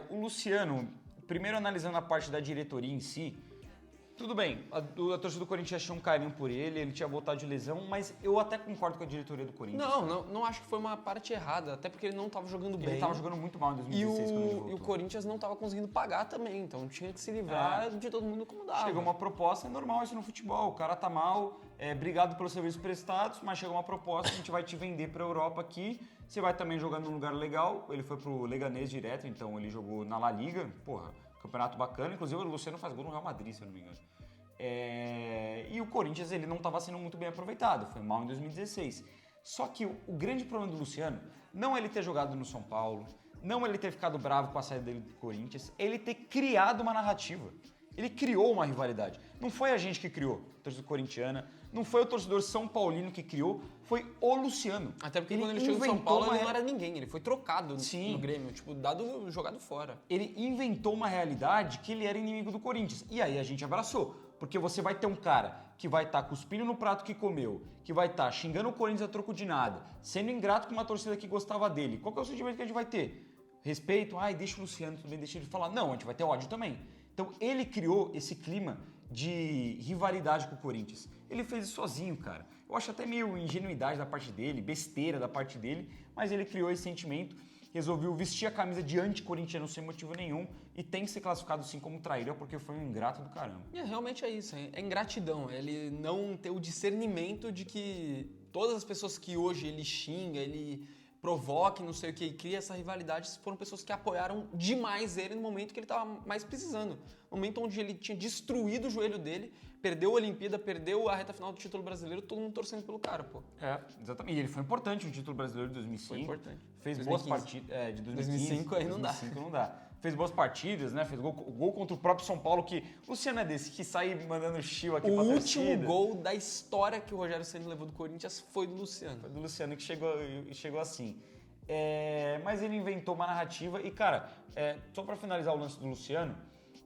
O Luciano, primeiro analisando a parte da diretoria em si, tudo bem, a torcida do Corinthians tinha um carinho por ele tinha voltado de lesão, mas eu até concordo com a diretoria do Corinthians. Não acho que foi uma parte errada, até porque ele não estava jogando bem. Ele estava jogando muito mal em 2016 quando ele voltou. E o Corinthians não estava conseguindo pagar também, então tinha que se livrar de todo mundo como dava. Chegou uma proposta, é normal isso no futebol, o cara tá mal, obrigado pelos serviços prestados, mas chegou uma proposta, a gente vai te vender pra Europa aqui, você vai também jogar num lugar legal, ele foi pro Leganés direto, então ele jogou na La Liga, campeonato bacana, inclusive o Luciano faz gol no Real Madrid, se eu não me engano. E o Corinthians ele não estava sendo muito bem aproveitado, foi mal em 2016. Só que o grande problema do Luciano não é ele ter jogado no São Paulo, não é ele ter ficado bravo com a saída dele do Corinthians, é ele ter criado uma narrativa. Ele criou uma rivalidade. Não foi a gente que criou, a torcida corintiana, não foi o torcedor São Paulino que criou, foi o Luciano. Até porque quando ele chegou no São Paulo, ele não era ninguém, ele foi trocado no Grêmio, jogado fora. Ele inventou uma realidade que ele era inimigo do Corinthians. E aí a gente abraçou. Porque você vai ter um cara que vai estar cuspindo no prato que comeu, que vai estar xingando o Corinthians a troco de nada, sendo ingrato com uma torcida que gostava dele. Qual que é o sentimento que a gente vai ter? Respeito? Deixa o Luciano também, deixa ele falar. Não, a gente vai ter ódio também. Então ele criou esse clima de rivalidade com o Corinthians. Ele fez isso sozinho, cara. Eu acho até meio ingenuidade da parte dele, besteira da parte dele, mas ele criou esse sentimento, resolveu vestir a camisa de anti-corintiano sem motivo nenhum e tem que ser classificado sim como traíra porque foi um ingrato do caramba. Realmente é isso, é ingratidão, ele não ter o discernimento de que todas as pessoas que hoje ele xinga, ele provoca, não sei o que, e cria essa rivalidade, foram pessoas que apoiaram demais ele no momento que ele estava mais precisando. No momento onde ele tinha destruído o joelho dele, perdeu a Olimpíada, perdeu a reta final do título brasileiro, todo mundo torcendo pelo cara, pô. Exatamente. E ele foi importante no título brasileiro de 2005. Foi importante. Fez 2015. Boas partidas. De 2005 aí não dá. 2005 não dá. Fez boas partidas, né? Fez gol contra o próprio São Paulo, que o Luciano é desse, que sai mandando chill aqui pra torcida. O último gol da história que o Rogério Ceni levou do Corinthians foi do Luciano. Foi do Luciano que chegou assim. Mas ele inventou uma narrativa e, cara, só pra finalizar o lance do Luciano,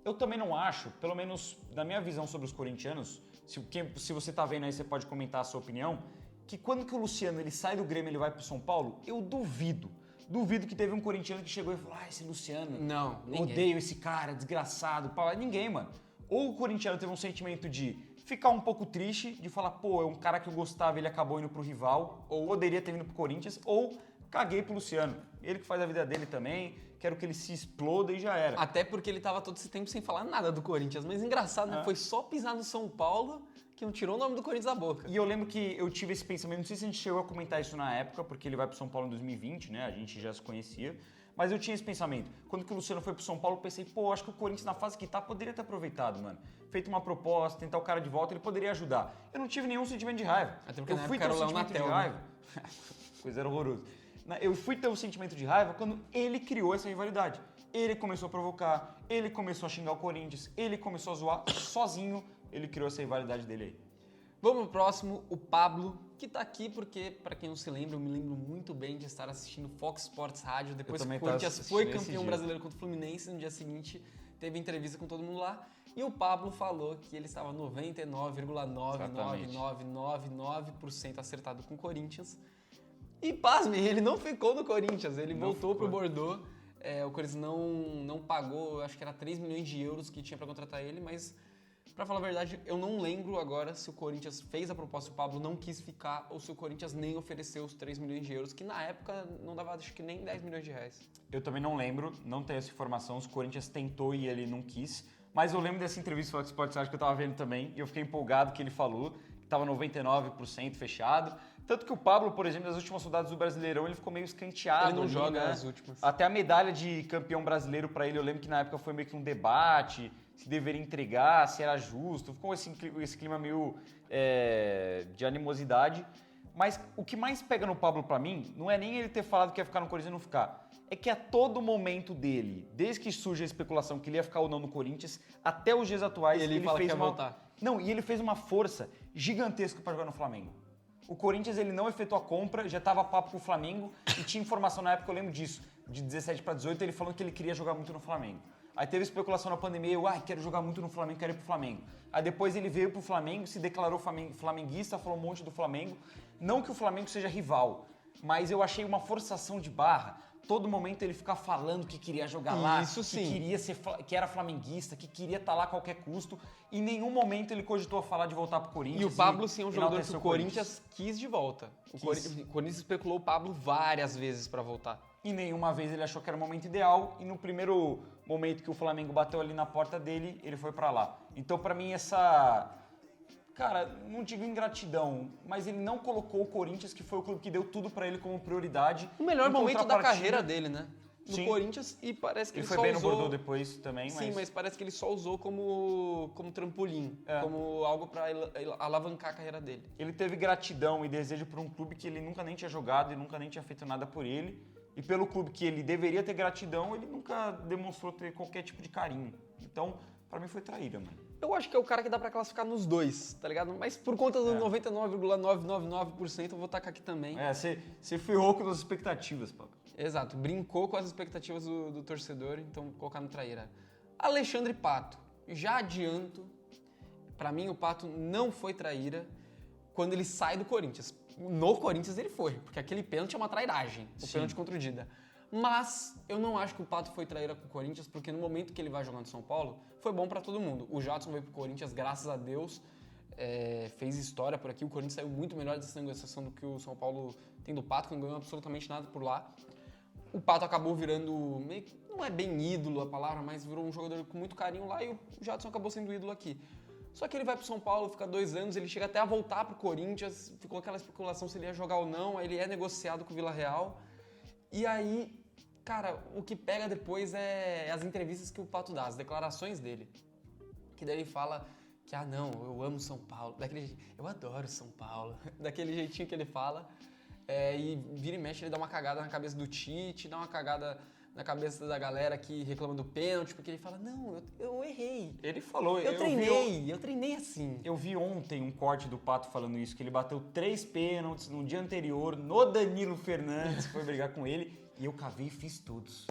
eu também não acho, pelo menos na minha visão sobre os corintianos, se você tá vendo aí, você pode comentar a sua opinião, que quando que o Luciano ele sai do Grêmio e ele vai pro São Paulo, eu duvido. Duvido que teve um corintiano que chegou e falou: esse Luciano, Não, ninguém. odeio esse cara, desgraçado. Ninguém, mano. Ou o corintiano teve um sentimento de ficar um pouco triste, de falar, pô, é um cara que eu gostava, ele acabou indo pro rival, ou poderia ter vindo pro Corinthians, ou caguei pro Luciano. Ele que faz a vida dele também, quero que ele se exploda e já era. Até porque ele tava todo esse tempo sem falar nada do Corinthians. Mas engraçado, né? Foi só pisar no São Paulo que não tirou o nome do Corinthians da boca. E eu lembro que eu tive esse pensamento, não sei se a gente chegou a comentar isso na época, porque ele vai pro São Paulo em 2020, né? A gente já se conhecia. Mas eu tinha esse pensamento. Quando que o Luciano foi pro São Paulo, eu pensei, pô, acho que o Corinthians na fase que tá poderia ter aproveitado, mano. Feito uma proposta, tentar o cara de volta, ele poderia ajudar. Eu não tive nenhum sentimento de raiva. Até porque eu na fui época ter era um o Léo sentimento de Natel, raiva. Coisa era horroroso. Eu fui ter um sentimento de raiva quando ele criou essa rivalidade. Ele começou a provocar, ele começou a xingar o Corinthians, ele começou a zoar sozinho, ele criou essa rivalidade dele aí. Vamos pro próximo, o Pablo, que tá aqui porque, pra quem não se lembra, eu me lembro muito bem de estar assistindo Fox Sports Rádio, depois que o Corinthians foi campeão brasileiro contra o Fluminense, no dia seguinte teve entrevista com todo mundo lá, e o Pablo falou que ele estava 99,99999% acertado com o Corinthians. E pasmem, ele não ficou no Corinthians, ele voltou pro Bordeaux. O Corinthians não pagou, eu acho que era 3 milhões de euros que tinha pra contratar ele, mas pra falar a verdade, eu não lembro agora se o Corinthians fez a proposta e o Pablo não quis ficar ou se o Corinthians nem ofereceu os 3 milhões de euros, que na época não dava, acho que nem 10 milhões de reais. Eu também não lembro, não tenho essa informação, se o Corinthians tentou e ele não quis, mas eu lembro dessa entrevista do Fox Sports Rádio que eu tava vendo também e eu fiquei empolgado que ele falou que tava 99% fechado. Tanto que o Pablo, por exemplo, nas últimas rodadas do Brasileirão, ele ficou meio escanteado. Ele não ali, joga né? as últimas. Até a medalha de campeão brasileiro pra ele, eu lembro que na época foi meio que um debate, se deveria entregar, se era justo. Ficou esse clima meio de animosidade. Mas o que mais pega no Pablo pra mim, não é nem ele ter falado que ia ficar no Corinthians e não ficar. É que a todo momento dele, desde que surge a especulação que ele ia ficar ou não no Corinthians, até os dias atuais, ele fala fez que ia voltar. Não, e ele fez uma força gigantesca pra jogar no Flamengo. O Corinthians ele não efetuou a compra, já estava papo com o Flamengo e tinha informação na época, eu lembro disso, de 17 para 18, ele falando que ele queria jogar muito no Flamengo. Aí teve especulação na pandemia, quero jogar muito no Flamengo, quero ir pro Flamengo. Aí depois ele veio pro Flamengo, se declarou flamenguista, falou um monte do Flamengo. Não que o Flamengo seja rival, mas eu achei uma forçação de barra. Todo momento ele ficar falando que queria jogar lá, Isso sim. que era flamenguista, que queria estar lá a qualquer custo. Em nenhum momento ele cogitou falar de voltar pro Corinthians. E o Pablo, sim, é um jogador que o Corinthians Corinthians quis de volta. O Corinthians especulou o Pablo várias vezes pra voltar. E nenhuma vez ele achou que era o momento ideal. E no primeiro momento que o Flamengo bateu ali na porta dele, ele foi pra lá. Então, pra mim, cara, não digo ingratidão, mas ele não colocou o Corinthians, que foi o clube que deu tudo pra ele como prioridade. O melhor Em momento da contrapartida, carreira dele, né? No Sim. Corinthians, e parece que Ele ele foi só bem no usou... Bordeaux depois também, Sim, mas parece que ele só usou como trampolim, como algo pra alavancar a carreira dele. Ele teve gratidão e desejo por um clube que ele nunca nem tinha jogado e nunca nem tinha feito nada por ele. E pelo clube que ele deveria ter gratidão, ele nunca demonstrou ter qualquer tipo de carinho. Então, pra mim foi traíra, mano. Eu acho que é o cara que dá pra classificar nos dois, tá ligado? Mas por conta do 99,999%, eu vou tacar aqui também. Você ferrou com as expectativas, Pablo. Exato, brincou com as expectativas do torcedor, então vou colocar no traíra. Alexandre Pato, já adianto, pra mim o Pato não foi traíra quando ele sai do Corinthians. No Corinthians ele foi, porque aquele pênalti é uma trairagem, o pênalti contra o Dida. Mas eu não acho que o Pato foi traíra com o Corinthians, porque no momento que ele vai jogar no São Paulo, foi bom pra todo mundo. O Jadson veio pro Corinthians, graças a Deus, fez história por aqui. O Corinthians saiu muito melhor dessa negociação do que o São Paulo tem do Pato, que não ganhou absolutamente nada por lá. O Pato acabou virando, meio que, não é bem ídolo a palavra, mas virou um jogador com muito carinho lá e o Jadson acabou sendo ídolo aqui. Só que ele vai pro São Paulo, fica 2 anos, ele chega até a voltar pro Corinthians, ficou aquela especulação se ele ia jogar ou não, aí ele é negociado com o Vila Real. E aí, cara, o que pega depois é as entrevistas que o Pato dá, as declarações dele. Que daí ele fala que, não, eu amo São Paulo, eu adoro São Paulo, daquele jeitinho que ele fala. E vira e mexe, ele dá uma cagada na cabeça do Tite, dá uma cagada na cabeça da galera que reclama do pênalti, porque ele fala, não, eu errei. Ele falou, eu treinei assim. Eu vi ontem um corte do Pato falando isso, que ele bateu 3 pênaltis no dia anterior, no Danilo Fernandes, foi brigar com ele, e eu cavei e fiz todos.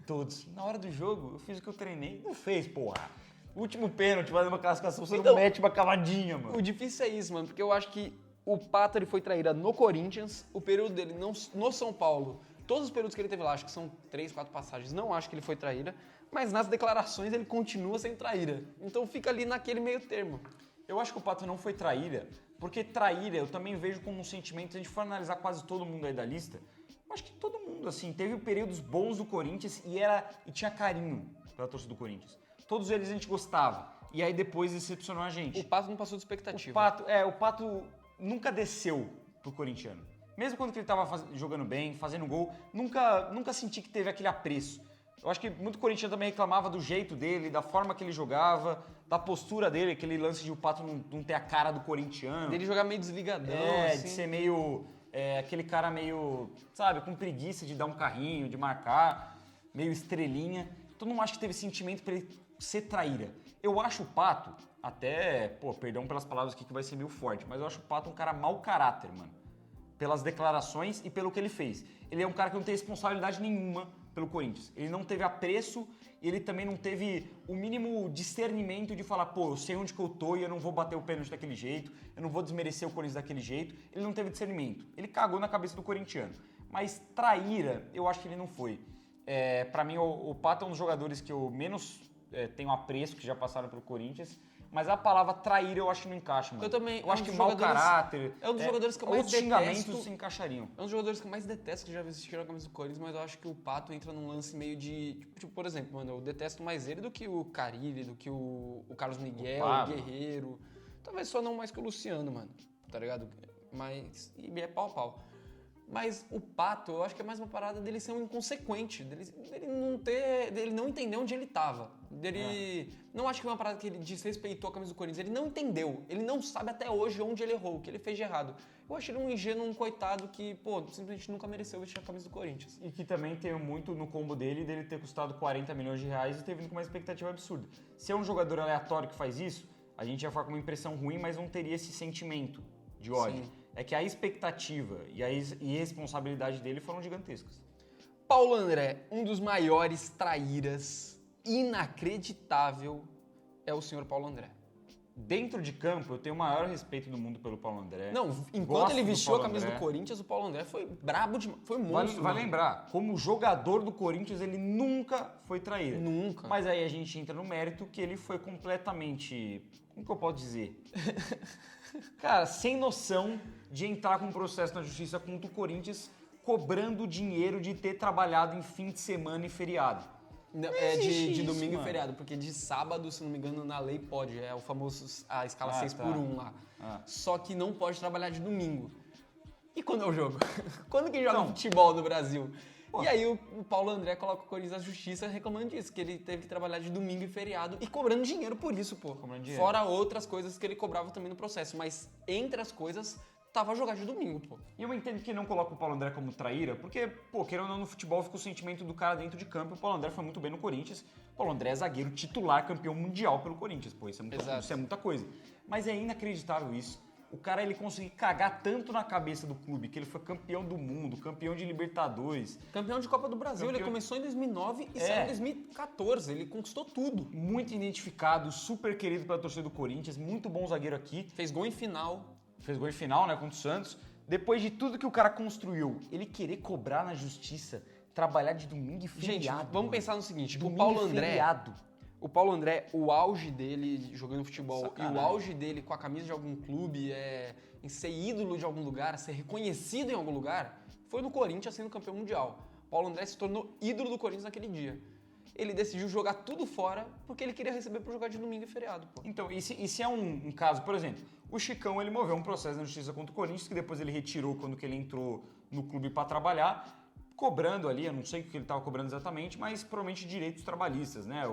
Todos. Na hora do jogo, eu fiz o que eu treinei. Não fez, porra. Último pênalti, vai uma classificação, você não mete uma cavadinha, mano. O difícil é isso, mano, porque eu acho que O Pato ele foi traíra no Corinthians, o período dele no São Paulo, todos os períodos que ele teve lá, acho que são 3, 4 passagens, não acho que ele foi traíra, mas nas declarações ele continua sendo traíra. Então fica ali naquele meio termo. Eu acho que o Pato não foi traíra, porque traíra eu também vejo como um sentimento, se a gente for analisar quase todo mundo aí da lista, eu acho que todo mundo, assim, teve períodos bons do Corinthians e tinha carinho pela torcida do Corinthians. Todos eles a gente gostava, e aí depois decepcionou a gente. O Pato não passou de expectativa. O Pato nunca desceu pro corintiano. Mesmo quando ele tava jogando bem, fazendo gol, nunca senti que teve aquele apreço. Eu acho que muito corintiano também reclamava do jeito dele, da forma que ele jogava, da postura dele, aquele lance de o Pato não ter a cara do corintiano. Dele jogar meio desligadão, assim. De ser meio... aquele cara meio, sabe, com preguiça de dar um carrinho, de marcar, meio estrelinha. Então não acho que teve sentimento pra ele ser traíra. Eu acho o Pato, até, perdão pelas palavras aqui que vai ser meio forte, mas eu acho o Pato um cara mau caráter, mano. Pelas declarações e pelo que ele fez. Ele é um cara que não tem responsabilidade nenhuma pelo Corinthians. Ele não teve apreço e ele também não teve o mínimo discernimento de falar, eu sei onde que eu tô e eu não vou bater o pênalti daquele jeito, eu não vou desmerecer o Corinthians daquele jeito. Ele não teve discernimento. Ele cagou na cabeça do corintiano. Mas traíra, eu acho que ele não foi. Pra mim, o Pato é um dos jogadores que eu menos tenho apreço, que já passaram pelo Corinthians. Mas a palavra trair eu acho que não encaixa, mano. Eu também. Eu acho que mau caráter. É um dos jogadores que eu mais detesto. detesto. Xingamentos se encaixariam. É um dos jogadores que eu mais detesto que já vestiram a camisa do Corinthians, mas eu acho que o Pato entra num lance meio de... Tipo, por exemplo, mano, eu detesto mais ele do que o Carille, do que o Carlos Miguel, o Guerreiro. Talvez só não mais que o Luciano, mano. Tá ligado? Mas... E é pau a pau. Mas o Pato, eu acho que é mais uma parada dele ser um inconsequente, dele não entender onde ele tava. Não acho que é uma parada que ele desrespeitou a camisa do Corinthians, ele não entendeu, ele não sabe até hoje onde ele errou, o que ele fez de errado. Eu acho ele um ingênuo, um coitado que, simplesmente nunca mereceu vestir a camisa do Corinthians. E que também tem muito no combo dele ter custado 40 milhões de reais e ter vindo com uma expectativa absurda. Se é um jogador aleatório que faz isso, a gente ia ficar com uma impressão ruim, mas não teria esse sentimento de ódio. Sim. É que a expectativa e a irresponsabilidade dele foram gigantescas. Paulo André, um dos maiores traíras, inacreditável, é o senhor Paulo André. Dentro de campo, eu tenho o maior respeito do mundo pelo Paulo André. Não, enquanto ele vestiu a camisa do Corinthians, o Paulo André foi brabo demais, foi monstro. Vai lembrar, como jogador do Corinthians, ele nunca foi traíra. Nunca. Mas aí a gente entra no mérito que ele foi completamente... Como que eu posso dizer? Cara, sem noção de entrar com um processo na justiça contra o Corinthians, cobrando dinheiro de ter trabalhado em fim de semana e feriado. Não, de domingo e feriado, porque de sábado, se não me engano, na lei pode. É o famoso, a escala 6x1 lá. Só que não pode trabalhar de domingo. E quando é o jogo? Quando que joga futebol no Brasil? E aí o Paulo André coloca o Corinthians na justiça reclamando disso, que ele teve que trabalhar de domingo e feriado e cobrando dinheiro por isso, Fora outras coisas que ele cobrava também no processo, mas entre as coisas, tava a jogar de domingo, E eu entendo que não coloca o Paulo André como traíra, porque, querendo ou não, no futebol fica o sentimento do cara dentro de campo, e o Paulo André foi muito bem no Corinthians. O Paulo André é zagueiro titular, campeão mundial pelo Corinthians, isso é muita coisa. Mas é inacreditável isso. O cara, ele conseguiu cagar tanto na cabeça do clube, que ele foi campeão do mundo, campeão de Libertadores. Campeão de Copa do Brasil, ele começou em 2009 e saiu em 2014, ele conquistou tudo. Muito identificado, super querido pela torcida do Corinthians, muito bom zagueiro aqui. Fez gol em final. Né, contra o Santos. Depois de tudo que o cara construiu, ele querer cobrar na justiça, trabalhar de domingo e feriado. Gente, vamos pensar no seguinte, O Paulo André, o auge dele jogando futebol e o auge dele com a camisa de algum clube, em ser ídolo de algum lugar, ser reconhecido em algum lugar, foi no Corinthians sendo campeão mundial. Paulo André se tornou ídolo do Corinthians naquele dia. Ele decidiu jogar tudo fora porque ele queria receber para jogar de domingo e feriado. Então, e se é um caso, por exemplo, o Chicão, ele moveu um processo na justiça contra o Corinthians, que depois ele retirou quando que ele entrou no clube para trabalhar, cobrando ali, eu não sei o que ele estava cobrando exatamente, mas provavelmente direitos trabalhistas, né?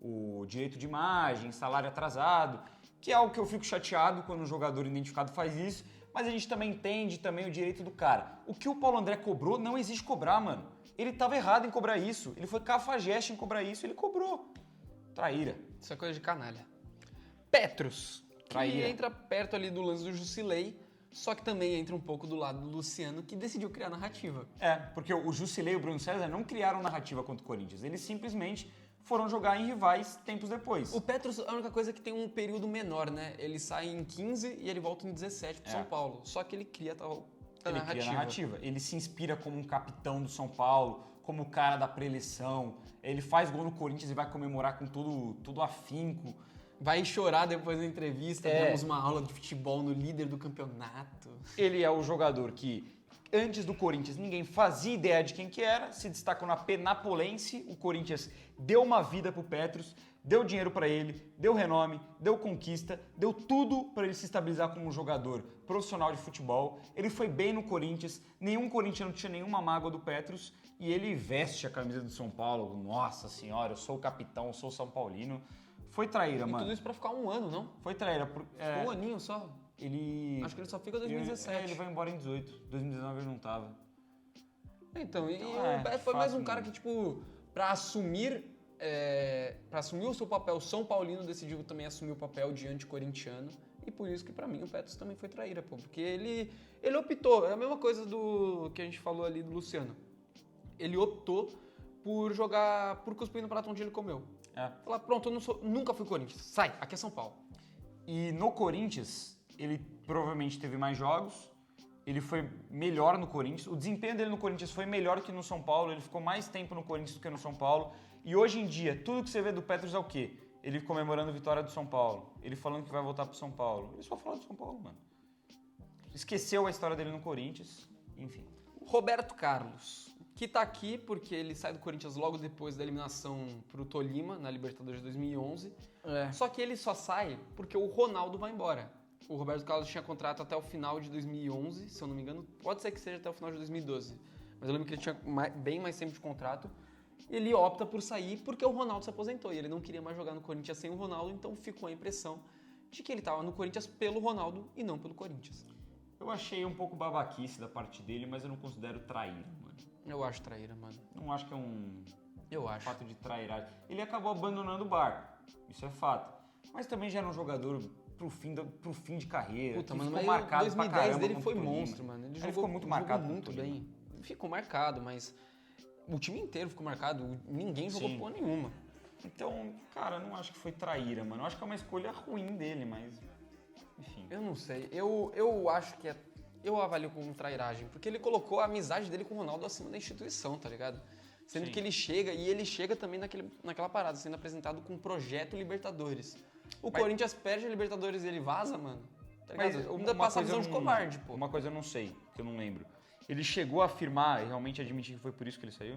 O direito de imagem, salário atrasado, que é algo que eu fico chateado quando um jogador identificado faz isso, mas a gente também entende também o direito do cara. O que o Paulo André cobrou, não existe cobrar, mano. Ele estava errado em cobrar isso, ele foi cafajeste em cobrar isso, ele cobrou. Traíra. Isso é coisa de canalha. Petros, traíra. Que entra perto ali do lance do Jusilei, só que também entra um pouco do lado do Luciano, que decidiu criar narrativa. Porque o Jusilei e o Bruno César não criaram narrativa contra o Corinthians, eles simplesmente foram jogar em rivais tempos depois. O Petros é a única coisa que tem um período menor, né? Ele sai em 15 e ele volta em 17 pro São Paulo. Só que ele cria tal Cria a narrativa. Ele se inspira como um capitão do São Paulo, como o cara da pré-eleição. Ele faz gol no Corinthians e vai comemorar com todo afinco. Vai chorar depois da entrevista, demos uma aula de futebol no líder do campeonato. Ele é o jogador que, antes do Corinthians, ninguém fazia ideia de quem que era, se destacou na Penapolense, o Corinthians deu uma vida pro Petros, deu dinheiro para ele, deu renome, deu conquista, deu tudo para ele se estabilizar como um jogador profissional de futebol. Ele foi bem no Corinthians, nenhum corintiano tinha nenhuma mágoa do Petros e ele veste a camisa do São Paulo. Nossa senhora, eu sou o capitão, eu sou o São Paulino. Foi traíra, mano. E tudo isso pra ficar um ano, não? Foi traíra. Ficou um aninho só. Acho que ele só fica 2017. Ele vai embora em 18. 2019 ele não tava. Então o Beto foi mais um cara que, tipo, pra assumir o seu papel São Paulino, decidiu também assumir o papel de anti-corintiano. E por isso que, pra mim, o Petros também foi traíra, pô. Porque ele optou. É a mesma coisa do que a gente falou ali do Luciano. Ele optou por cuspir no prato onde ele comeu. Falar, pronto, nunca fui Corinthians. Sai, aqui é São Paulo. E no Corinthians, ele provavelmente teve mais jogos, ele foi melhor no Corinthians, o desempenho dele no Corinthians foi melhor que no São Paulo, ele ficou mais tempo no Corinthians do que no São Paulo, e hoje em dia, tudo que você vê do Petros é o quê? Ele comemorando a vitória do São Paulo, ele falando que vai voltar pro São Paulo. Ele só fala do São Paulo, mano. Esqueceu a história dele no Corinthians, enfim. Roberto Carlos, que tá aqui porque ele sai do Corinthians logo depois da eliminação pro Tolima, na Libertadores de 2011. Só que ele só sai porque o Ronaldo vai embora. O Roberto Carlos tinha contrato até o final de 2011, se eu não me engano. Pode ser que seja até o final de 2012. Mas eu lembro que ele tinha bem mais tempo de contrato. Ele opta por sair porque o Ronaldo se aposentou. E ele não queria mais jogar no Corinthians sem o Ronaldo, então ficou a impressão de que ele estava no Corinthians pelo Ronaldo e não pelo Corinthians. Eu achei um pouco babaquice da parte dele, mas eu não considero traíra, mano. Eu acho traíra, mano. Não acho que é um fato de trairagem. Ele acabou abandonando o barco, isso é fato. Mas também já era um jogador pro fim de carreira. Puta, mano, ficou mas marcado 2010 pra caramba dele foi monstro, mano. Ele ficou muito marcado. Muito bem. Ficou marcado, mas o time inteiro ficou marcado. Ninguém jogou porra nenhuma. Então, cara, eu não acho que foi traíra, mano. Eu acho que é uma escolha ruim dele, mas... Enfim. Eu não sei. Eu acho que eu avalio como trairagem, porque ele colocou a amizade dele com o Ronaldo acima da instituição, tá ligado? Sendo que ele chega também naquela parada, sendo apresentado com um projeto Libertadores. Corinthians perde a Libertadores e ele vaza, mano. Tá ligado? Ainda passa a visão de covarde, pô. Uma coisa eu não sei, que eu não lembro. Ele chegou a afirmar e realmente admitir que foi por isso que ele saiu?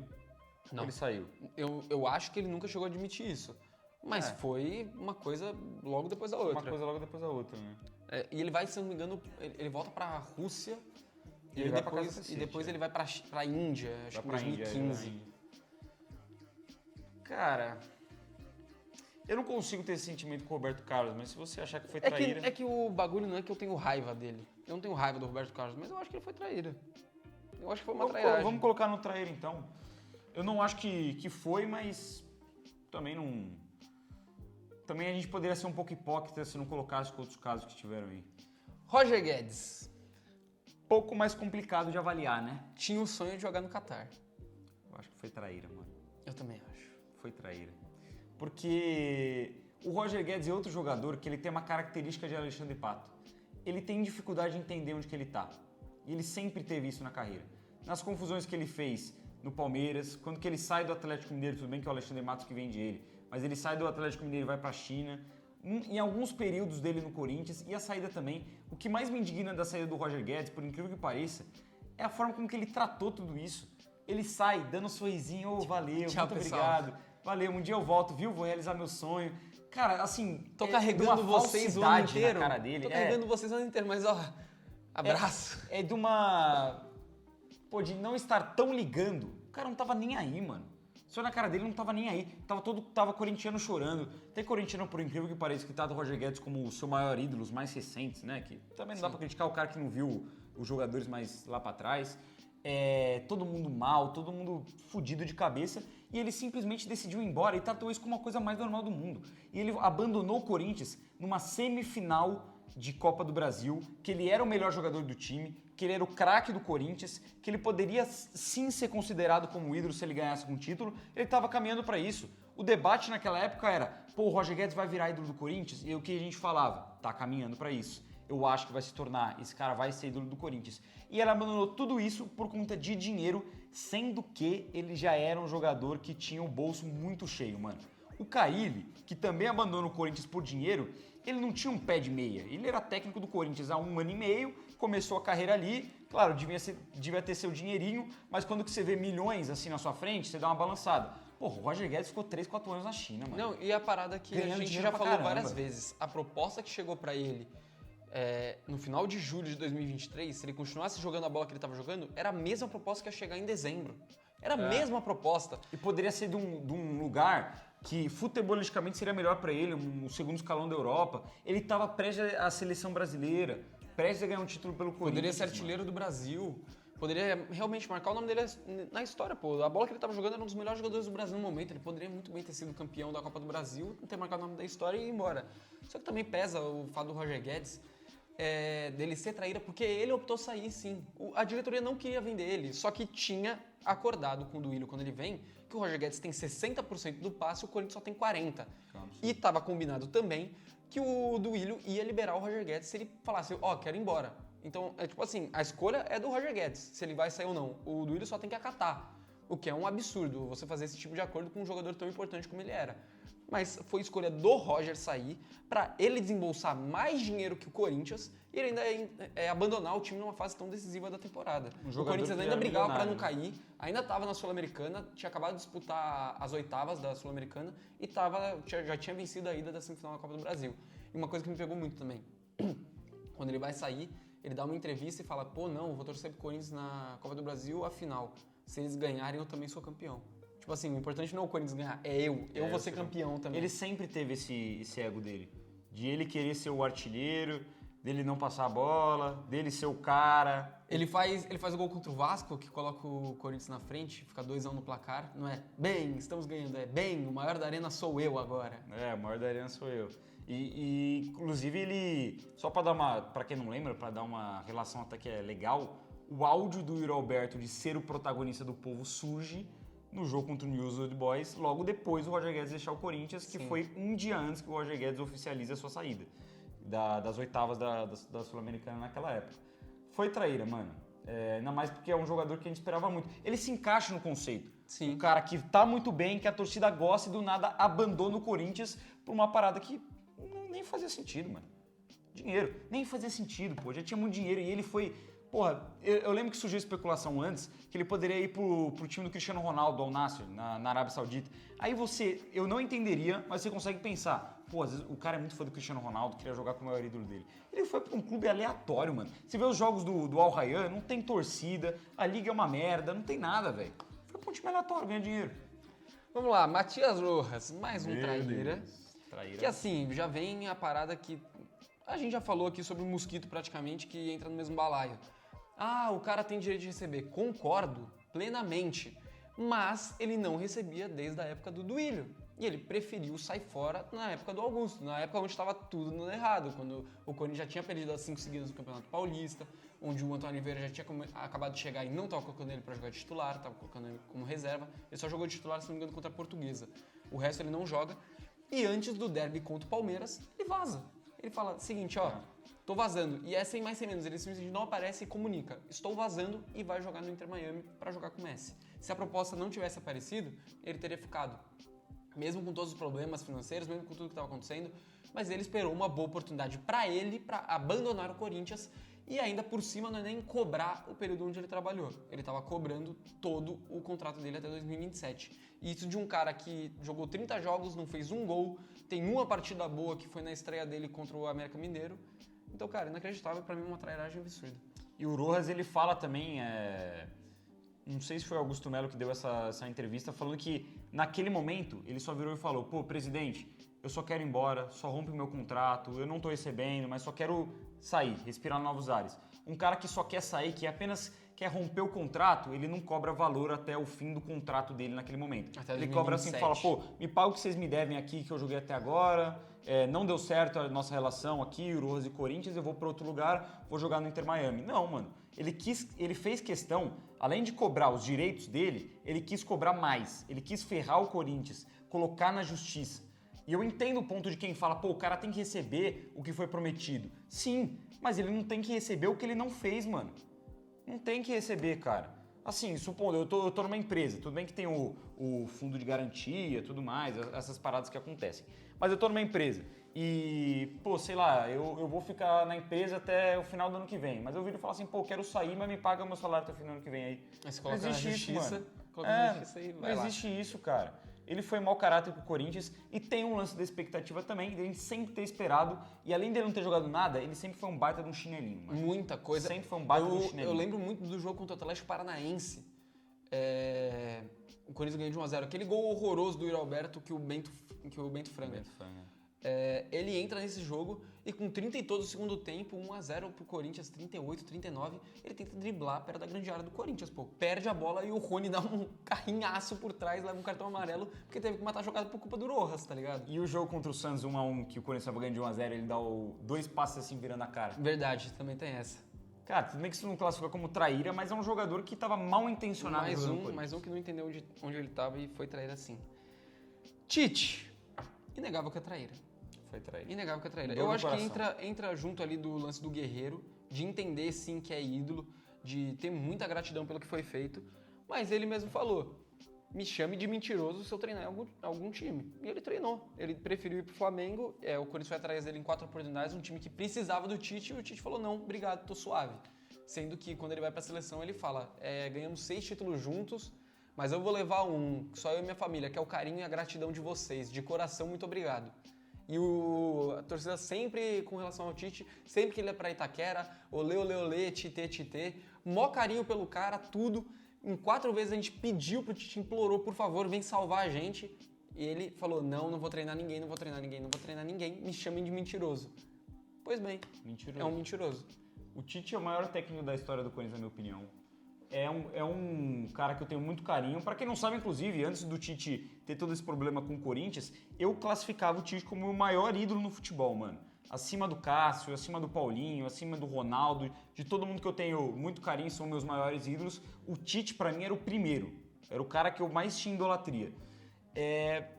Não. Ou ele saiu? Eu acho que ele nunca chegou a admitir isso. Mas foi uma coisa logo depois da outra. Uma coisa logo depois da outra, né? E ele vai, se não me engano, ele volta pra Rússia e depois ele vai pra Índia, acho que em 2015. Cara, eu não consigo ter esse sentimento com o Roberto Carlos, mas se você achar que foi traíra... É que o bagulho não é que eu tenho raiva dele. Eu não tenho raiva do Roberto Carlos, mas eu acho que ele foi traíra. Eu acho que foi uma trairagem. Vamos colocar no traíra, então. Eu não acho que foi, mas também não... Também a gente poderia ser um pouco hipócrita se não colocasse com outros casos que tiveram aí. Roger Guedes. Pouco mais complicado de avaliar, né? Tinha o sonho de jogar no Catar. Eu acho que foi traíra, mano. Eu também acho. Foi traíra. Porque o Roger Guedes é outro jogador que ele tem uma característica de Alexandre Pato. Ele tem dificuldade de entender onde que ele tá. E ele sempre teve isso na carreira. Nas confusões que ele fez no Palmeiras, quando que ele sai do Atlético Mineiro, tudo bem que é o Alexandre Matos que vende ele, mas ele sai do Atlético Mineiro e vai pra China. Em alguns períodos dele no Corinthians e a saída também. O que mais me indigna da saída do Roger Guedes, por incrível que pareça, é a forma como que ele tratou tudo isso. Ele sai dando um sorrisinho, valeu, tchau, muito pessoal. Obrigado, valeu, um dia eu volto, viu, vou realizar meu sonho. Cara, assim, tô carregando vocês o ano inteiro. Na cara dele. Tô carregando vocês o ano inteiro, mas ó, abraço. É de uma... Pô, de não estar tão ligando. O cara não tava nem aí, mano. Só na cara dele não tava nem aí. Tava corintiano chorando. Tem corintiano, por incrível que pareça, que tá do Roger Guedes como o seu maior ídolo, os mais recentes, né? Que também não dá pra criticar o cara que não viu os jogadores mais lá pra trás. Todo mundo mal, todo mundo fudido de cabeça. E ele simplesmente decidiu ir embora e tratou isso como uma coisa mais normal do mundo. E ele abandonou o Corinthians numa semifinal de Copa do Brasil, que ele era o melhor jogador do time, que ele era o craque do Corinthians, que ele poderia sim ser considerado como ídolo se ele ganhasse um título. Ele estava caminhando para isso. O debate naquela época era, pô, o Roger Guedes vai virar ídolo do Corinthians? E o que a gente falava? Tá caminhando pra isso. Eu acho que vai se tornar, esse cara vai ser ídolo do Corinthians. E ele abandonou tudo isso por conta de dinheiro, sendo que ele já era um jogador que tinha o bolso muito cheio, mano. O Carille, que também abandonou o Corinthians por dinheiro, ele não tinha um pé de meia. Ele era técnico do Corinthians há 1 ano e meio, começou a carreira ali, claro, devia ter seu dinheirinho, mas quando que você vê milhões assim na sua frente, você dá uma balançada. Pô, o Roger Guedes ficou 3, 4 anos na China, mano. Não, e a parada que Ganhando a gente dinheiro já pra falou caramba. várias vezes, a proposta que chegou pra ele no final de julho de 2023, se ele continuasse jogando a bola que ele tava jogando, era a mesma proposta que ia chegar em dezembro. Era a mesma proposta. E poderia ser de um lugar que futebolisticamente seria melhor pra ele, um segundo escalão da Europa. Ele tava prestes à seleção brasileira, prestes a ganhar um título pelo Corinthians. Poderia ser artilheiro do Brasil. Poderia realmente marcar o nome dele na história, pô. A bola que ele tava jogando era um dos melhores jogadores do Brasil no momento. Ele poderia muito bem ter sido campeão da Copa do Brasil, ter marcado o nome da história e ir embora. Só que também pesa o fato do Roger Guedes dele ser traíra, porque ele optou sair, sim. A diretoria não queria vender ele, só que tinha acordado com o Duílio quando ele vem que o Roger Guedes tem 60% do passe e o Corinthians só tem 40%. E estava combinado também que o Duílio ia liberar o Roger Guedes se ele falasse, quero ir embora. Então, é tipo assim, a escolha é do Roger Guedes, se ele vai sair ou não. O Duílio só tem que acatar, o que é um absurdo, você fazer esse tipo de acordo com um jogador tão importante como ele era. Mas foi escolha do Roger sair para ele desembolsar mais dinheiro que o Corinthians e ele ainda abandonar o time numa fase tão decisiva da temporada. O Corinthians ainda brigava para não cair, ainda estava na Sul-Americana, tinha acabado de disputar as oitavas da Sul-Americana e já tinha vencido a ida da semifinal da Copa do Brasil. E uma coisa que me pegou muito também, quando ele vai sair, ele dá uma entrevista e fala, pô, não, eu vou torcer pro Corinthians na Copa do Brasil, afinal, se eles ganharem eu também sou campeão. Tipo assim, o importante não é o Corinthians ganhar, é eu vou ser campeão também. Ele sempre teve esse ego dele, de ele querer ser o artilheiro, dele não passar a bola, dele ser o cara. Ele faz o gol contra o Vasco, que coloca o Corinthians na frente, fica 2-1 no placar, não é bem, estamos ganhando, é bem, o maior da arena sou eu agora. O maior da arena sou eu. E inclusive ele, só pra quem não lembra, pra dar uma relação até que é legal, o áudio do Yuri Alberto de ser o protagonista do povo surge no jogo contra o News Old Boys, logo depois do Roger Guedes deixar o Corinthians, que foi um dia antes que o Roger Guedes oficializa a sua saída das oitavas da Sul-Americana naquela época. Foi traíra, mano. Ainda mais porque é um jogador que a gente esperava muito. Ele se encaixa no conceito. Sim. O cara que tá muito bem, que a torcida gosta e do nada abandona o Corinthians por uma parada que nem fazia sentido, mano. Dinheiro. Nem fazia sentido, pô. Já tinha muito dinheiro e ele foi... Porra, eu lembro que surgiu especulação antes que ele poderia ir pro time do Cristiano Ronaldo, Al Nassr, na Arábia Saudita. Aí eu não entenderia, mas você consegue pensar, pô, às vezes o cara é muito fã do Cristiano Ronaldo, queria jogar com o maior ídolo dele. Ele foi pra um clube aleatório, mano. Você vê os jogos do Al Rayyan, não tem torcida, a liga é uma merda, não tem nada, velho. Foi pra um time aleatório, ganhar dinheiro. Vamos lá, Matias Rojas, mais um traíra. Traíra. Que assim, já vem a parada que a gente já falou aqui sobre o mosquito praticamente, que entra no mesmo balaio. Ah, o cara tem direito de receber. Concordo plenamente. Mas ele não recebia desde a época do Duílio. E ele preferiu sair fora na época do Augusto, na época onde estava tudo dando errado, quando o Corinthians já tinha perdido as 5 seguidas no Campeonato Paulista, onde o Antônio Oliveira já tinha acabado de chegar e não estava colocando ele para jogar de titular, estava colocando ele como reserva. Ele só jogou de titular, se não me engano, contra a Portuguesa. O resto ele não joga. E antes do derby contra o Palmeiras, ele vaza. Ele fala, seguinte, tô vazando. E é sem mais sem menos, ele simplesmente não aparece e comunica. Estou vazando e vai jogar no Inter Miami para jogar com o Messi. Se a proposta não tivesse aparecido, ele teria ficado. Mesmo com todos os problemas financeiros, mesmo com tudo que estava acontecendo, mas ele esperou uma boa oportunidade para ele, para abandonar o Corinthians e ainda por cima não é nem cobrar o período onde ele trabalhou. Ele estava cobrando todo o contrato dele até 2027. E isso de um cara que jogou 30 jogos, não fez um gol, tem uma partida boa que foi na estreia dele contra o América Mineiro. Então, cara, inacreditável, pra mim uma trairagem absurda. E o Rojas, ele fala também, não sei se foi o Augusto Melo que deu essa entrevista, falando que naquele momento ele só virou e falou, pô, presidente, eu só quero ir embora, só rompe o meu contrato, eu não tô recebendo, mas só quero sair, respirar novos ares. Um cara que só quer sair, que apenas quer romper o contrato, ele não cobra valor até o fim do contrato dele naquele momento. Até ele 2027. cobra assim, fala, pô, me paga o que vocês me devem aqui, que eu joguei até agora, não deu certo a nossa relação aqui, Rojas e Corinthians, eu vou para outro lugar, vou jogar no Inter Miami. Não, mano. Ele fez questão, além de cobrar os direitos dele, ele quis cobrar mais. Ele quis ferrar o Corinthians colocar na justiça. E eu entendo o ponto de quem fala, pô, o cara tem que receber o que foi prometido. Sim, mas ele não tem que receber o que ele não fez, mano. Não tem que receber, cara. Assim, supondo, eu tô numa empresa, tudo bem que tem o fundo de garantia, tudo mais, essas paradas que acontecem. Mas eu tô numa empresa e, pô, sei lá, eu vou ficar na empresa até o final do ano que vem. Mas eu viro e falo assim, pô, quero sair, mas me paga meu salário até o final do ano que vem aí. Aí você coloca Não na existe justiça, isso, mano. coloca na justiça e vai Não lá. existe isso, cara. Ele foi mau caráter com o Corinthians e tem um lance da expectativa também, de a gente sempre ter esperado. E além dele não ter jogado nada, ele sempre foi um baita de um chinelinho, mano. Muita coisa. Sempre foi um baita de um chinelinho. Eu lembro muito do jogo contra o Atlético Paranaense. O Corinthians ganhou de 1-0. Aquele gol horroroso do Yuri Alberto que o Bento franga. Ele entra nesse jogo e com 30 e todo o segundo tempo, 1-0 pro Corinthians, 38, 39, ele tenta driblar perto da grande área do Corinthians, pô. Perde a bola e o Rony dá um carrinhaço por trás, leva um cartão amarelo, porque teve que matar a jogada por culpa do Rojas, tá ligado? E o jogo contra o Santos 1-1, que o Corinthians estava ganhando de 1-0, ele dá dois passes assim virando a cara. Verdade, também tem essa. Cara, tudo bem que isso não classifica como traíra, mas é um jogador que estava mal intencionado. Mais um que não entendeu onde ele tava e foi traíra assim. Tite, inegável que é traíra. Foi traíra. Inegável que é traíra. Dor Eu no acho coração. que entra junto ali do lance do Guerreiro, de entender sim que é ídolo, de ter muita gratidão pelo que foi feito, mas ele mesmo falou, me chame de mentiroso se eu treinar em algum time. E ele treinou. Ele preferiu ir pro Flamengo, o Corinthians foi atrás dele em 4 oportunidades, um time que precisava do Tite, e o Tite falou, não, obrigado, tô suave. Sendo que quando ele vai pra seleção, ele fala, ganhamos 6 títulos juntos, mas eu vou levar só eu e minha família, que é o carinho e a gratidão de vocês. De coração, muito obrigado. E a torcida sempre, com relação ao Tite, sempre que ele é pra Itaquera, olê, olê, olê, titê, titê, mó carinho pelo cara, tudo. Em 4 vezes a gente pediu pro Tite, implorou, por favor, vem salvar a gente. E ele falou, não vou treinar ninguém, não vou treinar ninguém, não vou treinar ninguém, me chamem de mentiroso. Pois bem, Mentiroso. é um mentiroso. O Tite é o maior técnico da história do Corinthians, na minha opinião. É um cara que eu tenho muito carinho. Pra quem não sabe, inclusive, antes do Tite ter todo esse problema com o Corinthians, eu classificava o Tite como o maior ídolo no futebol, mano. Acima do Cássio, acima do Paulinho, acima do Ronaldo, de todo mundo que eu tenho muito carinho, são meus maiores ídolos. O Tite, pra mim, era o primeiro. Era o cara que eu mais tinha idolatria.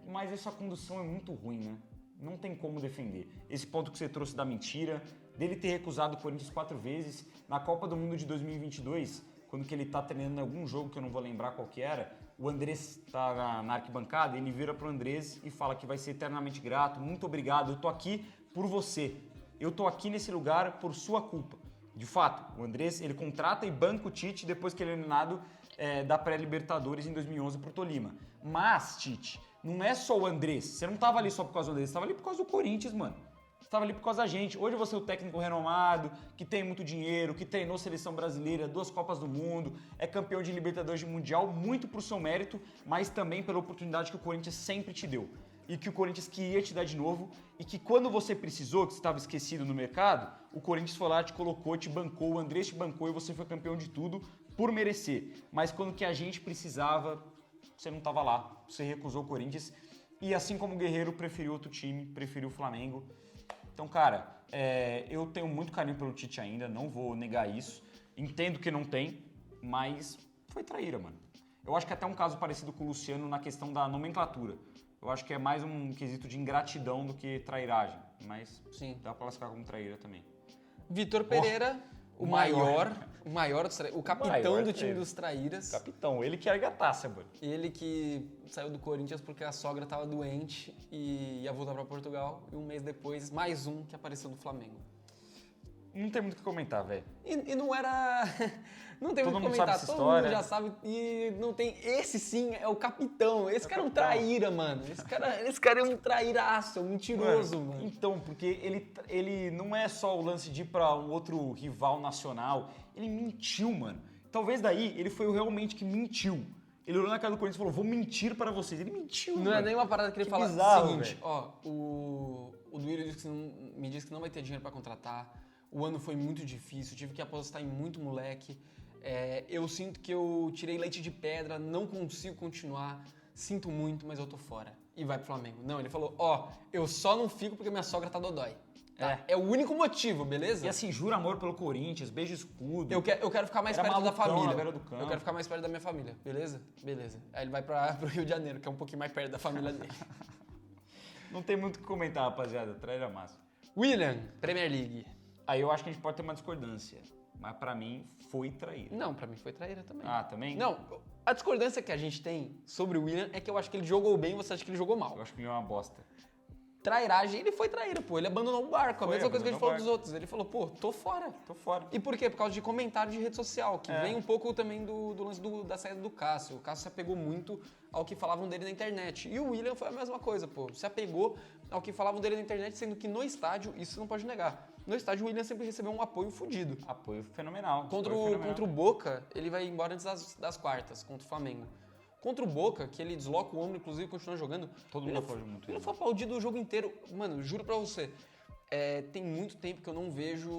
Mas essa condução é muito ruim, né? Não tem como defender. Esse ponto que você trouxe da mentira, dele ter recusado o Corinthians 4 vezes, na Copa do Mundo de 2022, quando que ele tá treinando em algum jogo que eu não vou lembrar qual que era, o Andrés tá na arquibancada, ele vira pro Andrés e fala que vai ser eternamente grato, muito obrigado, eu tô aqui por você, eu tô aqui nesse lugar por sua culpa. De fato, o Andrés, ele contrata e banca o Tite depois que ele é eliminado da pré-Libertadores em 2011 pro Tolima. Mas, Tite, não é só o Andrés, você não tava ali só por causa do Andrés, você tava ali por causa do Corinthians, mano. Estava ali por causa da gente. Hoje você é o técnico renomado, que tem muito dinheiro, que treinou seleção brasileira, 2 Copas do Mundo, é campeão de Libertadores de Mundial, muito por seu mérito, mas também pela oportunidade que o Corinthians sempre te deu. E que o Corinthians queria te dar de novo, e que quando você precisou, que você estava esquecido no mercado, o Corinthians foi lá, te colocou, te bancou, o Andrés te bancou e você foi campeão de tudo por merecer. Mas quando que a gente precisava, você não estava lá, você recusou o Corinthians. E assim como o Guerreiro preferiu outro time, preferiu o Flamengo. Então, cara, eu tenho muito carinho pelo Tite ainda, não vou negar isso. Entendo que não tem, mas foi traíra, mano. Eu acho que até um caso parecido com o Luciano na questão da nomenclatura. Eu acho que é mais um quesito de ingratidão do que trairagem, mas Sim. dá pra classificar como traíra também. Vitor Pereira, o maior dos traíras, o capitão maior do time traíra. dos traíras. Capitão, ele que ergue a taça, mano. Ele que saiu do Corinthians porque a sogra estava doente e ia voltar para Portugal. E um mês depois, mais um que apareceu no Flamengo. Não tem muito o que comentar, velho. E não era... Não tem Todo muito o que mundo comentar. sabe essa Todo história. mundo já sabe. E não tem... Esse sim é o capitão. Esse cara é um traíra, mano. Esse cara é um trairaço, é um mentiroso, mano. Então, porque ele não é só o lance de ir pra um outro rival nacional. Ele mentiu, mano. Talvez daí ele foi o realmente que mentiu. Ele olhou na cara do Corinthians e falou, vou mentir para vocês. Ele mentiu, Não mano. é nem uma parada que ele Que fala bizarro, o seguinte, velho. ó, o Duílio me disse que não vai ter dinheiro pra contratar, o ano foi muito difícil, tive que apostar em muito moleque, eu sinto que eu tirei leite de pedra, não consigo continuar, sinto muito, mas eu tô fora. E vai pro Flamengo. Não, ele falou, ó, eu só não fico porque minha sogra tá dodói. Tá? É o único motivo, beleza? E assim, jura amor pelo Corinthians, beija escudo. Eu quero ficar mais Era perto da malucão família. na beira do campo. Eu quero ficar mais perto da minha família, beleza? Beleza. Aí ele vai pro Rio de Janeiro, que é um pouquinho mais perto da família dele. Não tem muito o que comentar, rapaziada. Traíra massa. William, Premier League. Aí eu acho que a gente pode ter uma discordância. Mas pra mim, foi traíra. Não, pra mim foi traíra também. Ah, também? Não, a discordância que a gente tem sobre o William é que eu acho que ele jogou bem e você acha que ele jogou mal. Eu acho que ele é uma bosta. Trairagem, ele foi traíra, pô. Ele abandonou o barco. A Foi, mesma coisa que a gente falou abandonou o dos outros. Ele falou, pô, tô fora. Tô fora. E por quê? Por causa de comentário de rede social, que É. vem um pouco também do lance da saída do Cássio. O Cássio se apegou muito ao que falavam dele na internet. E o William foi a mesma coisa, pô. Se apegou ao que falavam dele na internet, sendo que no estádio, isso você não pode negar. No estádio, o William sempre recebeu um apoio fodido. Apoio fenomenal. Contra Apoio fenomenal. o Boca, ele vai embora antes das quartas, contra o Flamengo. Contra o Boca, que ele desloca o ombro, inclusive, e continua jogando. Todo ele mundo não aplaudiu muito Ele ele. foi aplaudido o jogo inteiro. Mano, juro pra você. Tem muito tempo que eu não vejo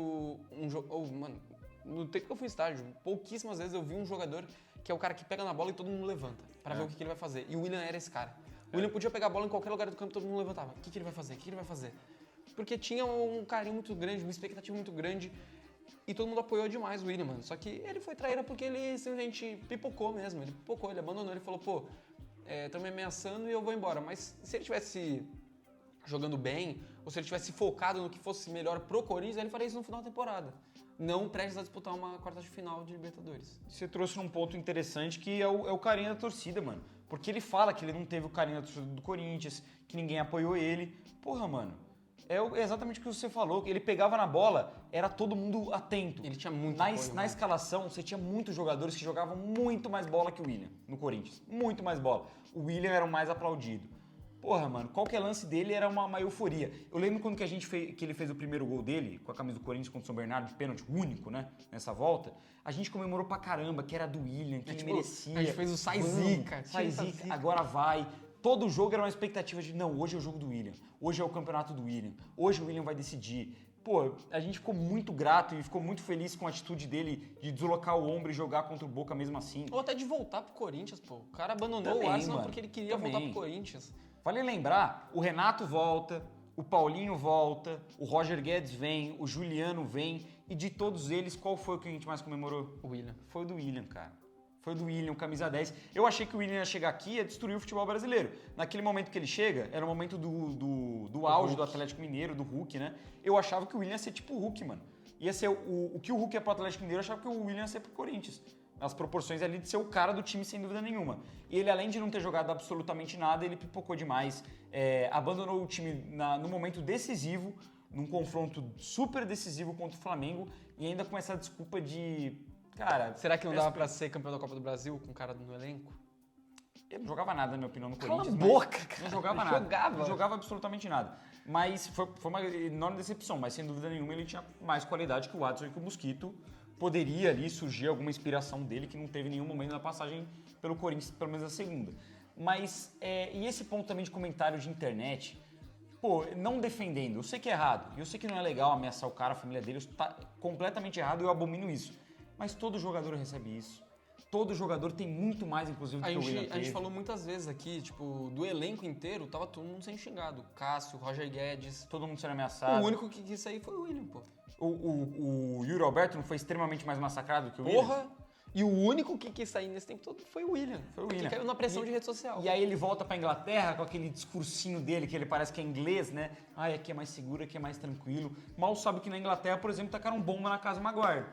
um jogo. Mano, no tempo que eu fui em estádio, pouquíssimas vezes eu vi um jogador que é o cara que pega na bola e todo mundo levanta pra ver o que ele vai fazer. E o William era esse cara. O William podia pegar a bola em qualquer lugar do campo e todo mundo levantava. O que ele vai fazer? O que ele vai fazer? Porque tinha um carinho muito grande, uma expectativa muito grande. E todo mundo apoiou demais o William, mano. Só que ele foi traíra porque ele simplesmente pipocou mesmo. Ele pipocou, ele abandonou, ele falou, pô, estão me ameaçando e eu vou embora. Mas se ele tivesse jogando bem, ou se ele tivesse focado no que fosse melhor pro Corinthians, ele faria isso no final da temporada. Não prestes a disputar uma quarta de final de Libertadores. Você trouxe um ponto interessante que é o carinho da torcida, mano. Porque ele fala que ele não teve o carinho da torcida do Corinthians, que ninguém apoiou ele. Porra, mano. É exatamente o que você falou, que ele pegava na bola, era todo mundo atento. Ele tinha muito Na apoio, na mano. escalação, você tinha muitos jogadores que jogavam muito mais bola que o William no Corinthians. Muito mais bola. O William era o mais aplaudido. Porra, mano, qualquer lance dele era uma euforia. Eu lembro quando que que ele fez o primeiro gol dele, com a camisa do Corinthians contra o São Bernardo, de pênalti único, né? Nessa volta. A gente comemorou pra caramba, que era do William, que ele merecia. A gente fez o sai zica. Sai zica, agora vai. Todo jogo era uma expectativa de, não, hoje é o jogo do William. Hoje é o campeonato do William. Hoje o William vai decidir. Pô, a gente ficou muito grato e ficou muito feliz com a atitude dele de deslocar o ombro e jogar contra o Boca mesmo assim. Ou até de voltar pro Corinthians, pô. O cara abandonou Também, o Arsenal mano. porque ele queria Também. voltar pro Corinthians. Vale lembrar, o Renato volta, o Paulinho volta, o Roger Guedes vem, o Juliano vem, e de todos eles, qual foi o que a gente mais comemorou? O William. Foi o do William, cara. Foi do William, camisa 10. Eu achei que o William ia chegar aqui e ia destruir o futebol brasileiro. Naquele momento que ele chega, era o momento do auge do Atlético Mineiro, do Hulk, né? Eu achava que o William ia ser tipo o Hulk, mano. Ia ser o que o Hulk é pro Atlético Mineiro, eu achava que o William ia ser pro Corinthians. As proporções ali de ser o cara do time, sem dúvida nenhuma. E ele, além de não ter jogado absolutamente nada, ele pipocou demais. Abandonou o time no momento decisivo, num confronto super decisivo contra o Flamengo, e ainda com essa desculpa de... Cara, Será que não dava pra ser campeão da Copa do Brasil com o cara no elenco? ele não jogava nada, na minha opinião, no Cala Corinthians. a mas boca, cara. Não jogava Ele nada. jogava. Não jogava absolutamente nada. Mas foi uma enorme decepção. Mas, sem dúvida nenhuma, ele tinha mais qualidade que o Watson e que o Mosquito. Poderia ali surgir alguma inspiração dele que não teve em nenhum momento na passagem pelo Corinthians, pelo menos na segunda. Mas, e esse ponto também de comentário de internet, pô, não defendendo, eu sei que é errado, eu sei que não é legal ameaçar o cara, a família dele, isso tá completamente errado e eu abomino isso. Mas todo jogador recebe isso. Todo jogador tem muito mais, inclusive, do que o William A gente teve. falou muitas vezes aqui, tipo, do elenco inteiro, tava todo mundo sendo xingado. Cássio, Roger Guedes. Todo mundo sendo ameaçado. O único que quis sair foi o William, pô. O Yuri Alberto não foi extremamente mais massacrado do que o William? Porra! E o único que quis sair nesse tempo todo foi o William. Foi o William. Que caiu na pressão de rede social. E aí ele volta pra Inglaterra com aquele discursinho dele, que ele parece que é inglês, né? Ai, aqui é mais seguro, aqui é mais tranquilo. Mal sabe que na Inglaterra, por exemplo, tacaram bomba na casa Maguire.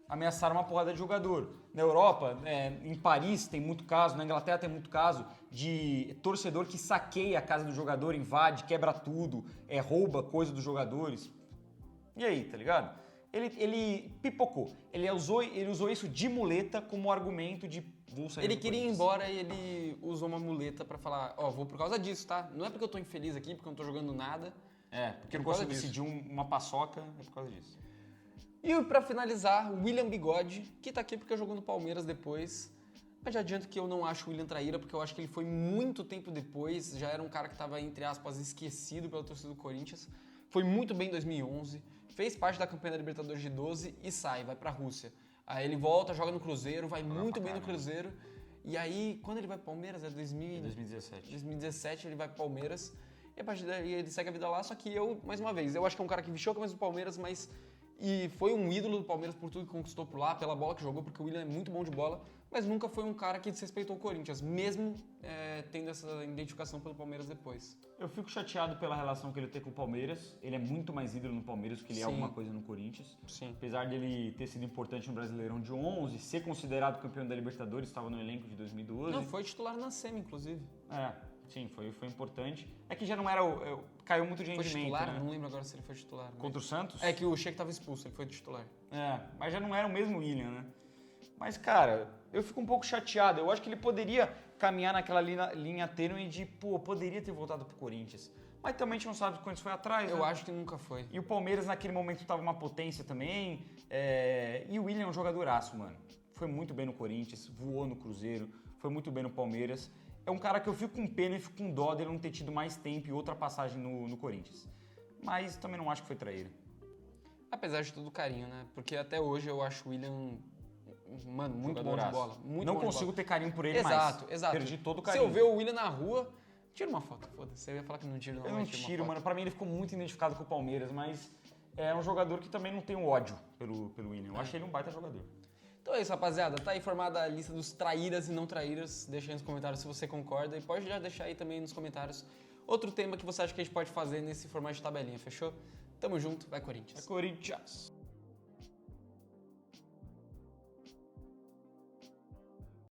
Ameaçaram uma porrada de jogador. Na Europa, em Paris tem muito caso, na Inglaterra tem muito caso de torcedor que saqueia a casa do jogador, invade, quebra tudo, rouba coisa dos jogadores. E aí, tá ligado? Ele pipocou. Ele usou isso de muleta como argumento de vou sair Ele do queria ir Corinthians. embora e ele usou uma muleta pra falar, vou por causa disso, tá? Não é porque eu tô infeliz aqui, porque eu não tô jogando nada. Porque eu não Por causa consigo disso. decidir uma paçoca, é por causa disso. E pra finalizar, o William Bigode, que tá aqui porque jogou no Palmeiras depois. Mas já adianto que eu não acho o William traíra, porque eu acho que ele foi muito tempo depois, já era um cara que tava, entre aspas, esquecido pela torcida do Corinthians. Foi muito bem em 2011, fez parte da campanha da Libertadores de 12 e sai, vai pra Rússia. Aí ele volta, joga no Cruzeiro, vai muito bem no Cruzeiro. E aí, quando ele vai pro Palmeiras, é 2017. 2017 ele vai pro Palmeiras. e a partir daí ele segue a vida lá, só que mais uma vez, eu acho que é um cara que vestiu a camisa do Palmeiras, mas e foi um ídolo do Palmeiras por tudo que conquistou por lá, pela bola que jogou, porque o William é muito bom de bola, mas nunca foi um cara que desrespeitou o Corinthians, mesmo tendo essa identificação pelo Palmeiras depois. Eu fico chateado pela relação que ele tem com o Palmeiras. Ele é muito mais ídolo no Palmeiras do que ele é Sim. alguma coisa no Corinthians. Sim. Apesar dele ter sido importante no Brasileirão de 11, ser considerado campeão da Libertadores, estava no elenco de 2012. Não, foi titular na semi, inclusive. Sim, foi importante. É que já não era caiu muito de Foi rendimento, titular? né? Não lembro agora se ele foi titular. Contra o Santos? É que o Sheik estava expulso, ele foi titular. Mas já não era o mesmo William, né? Mas, cara, eu fico um pouco chateado. Eu acho que ele poderia caminhar naquela linha tênue de, poderia ter voltado pro Corinthians. Mas também a gente não sabe quando isso foi atrás, Eu né? acho que nunca foi. E o Palmeiras naquele momento estava uma potência também. E o William é um jogadoraço, mano. Foi muito bem no Corinthians, voou no Cruzeiro, foi muito bem no Palmeiras. É um cara que eu fico com pena e fico com dó dele não ter tido mais tempo e outra passagem no Corinthians. Mas também não acho que foi traíra. Apesar de todo o carinho, né? Porque até hoje eu acho o William, mano, muito bom de Jogadoraço. bola. Muito não bom de consigo bola. ter carinho por ele Exato, mais. exato. Perdi todo o Se carinho. eu ver o William na rua, tira uma foto, foda-se. Eu ia falar que não tiro, não. Eu não mas tira uma tiro, foto. mano. Pra mim ele ficou muito identificado com o Palmeiras, mas é um jogador que também não tem um ódio pelo William. Eu achei ele um baita jogador. Então é isso, rapaziada. Tá aí formada a lista dos traíras e não traíras. Deixa aí nos comentários se você concorda. E pode já deixar aí também nos comentários outro tema que você acha que a gente pode fazer nesse formato de tabelinha, fechou? Tamo junto, vai Corinthians. É Corinthians.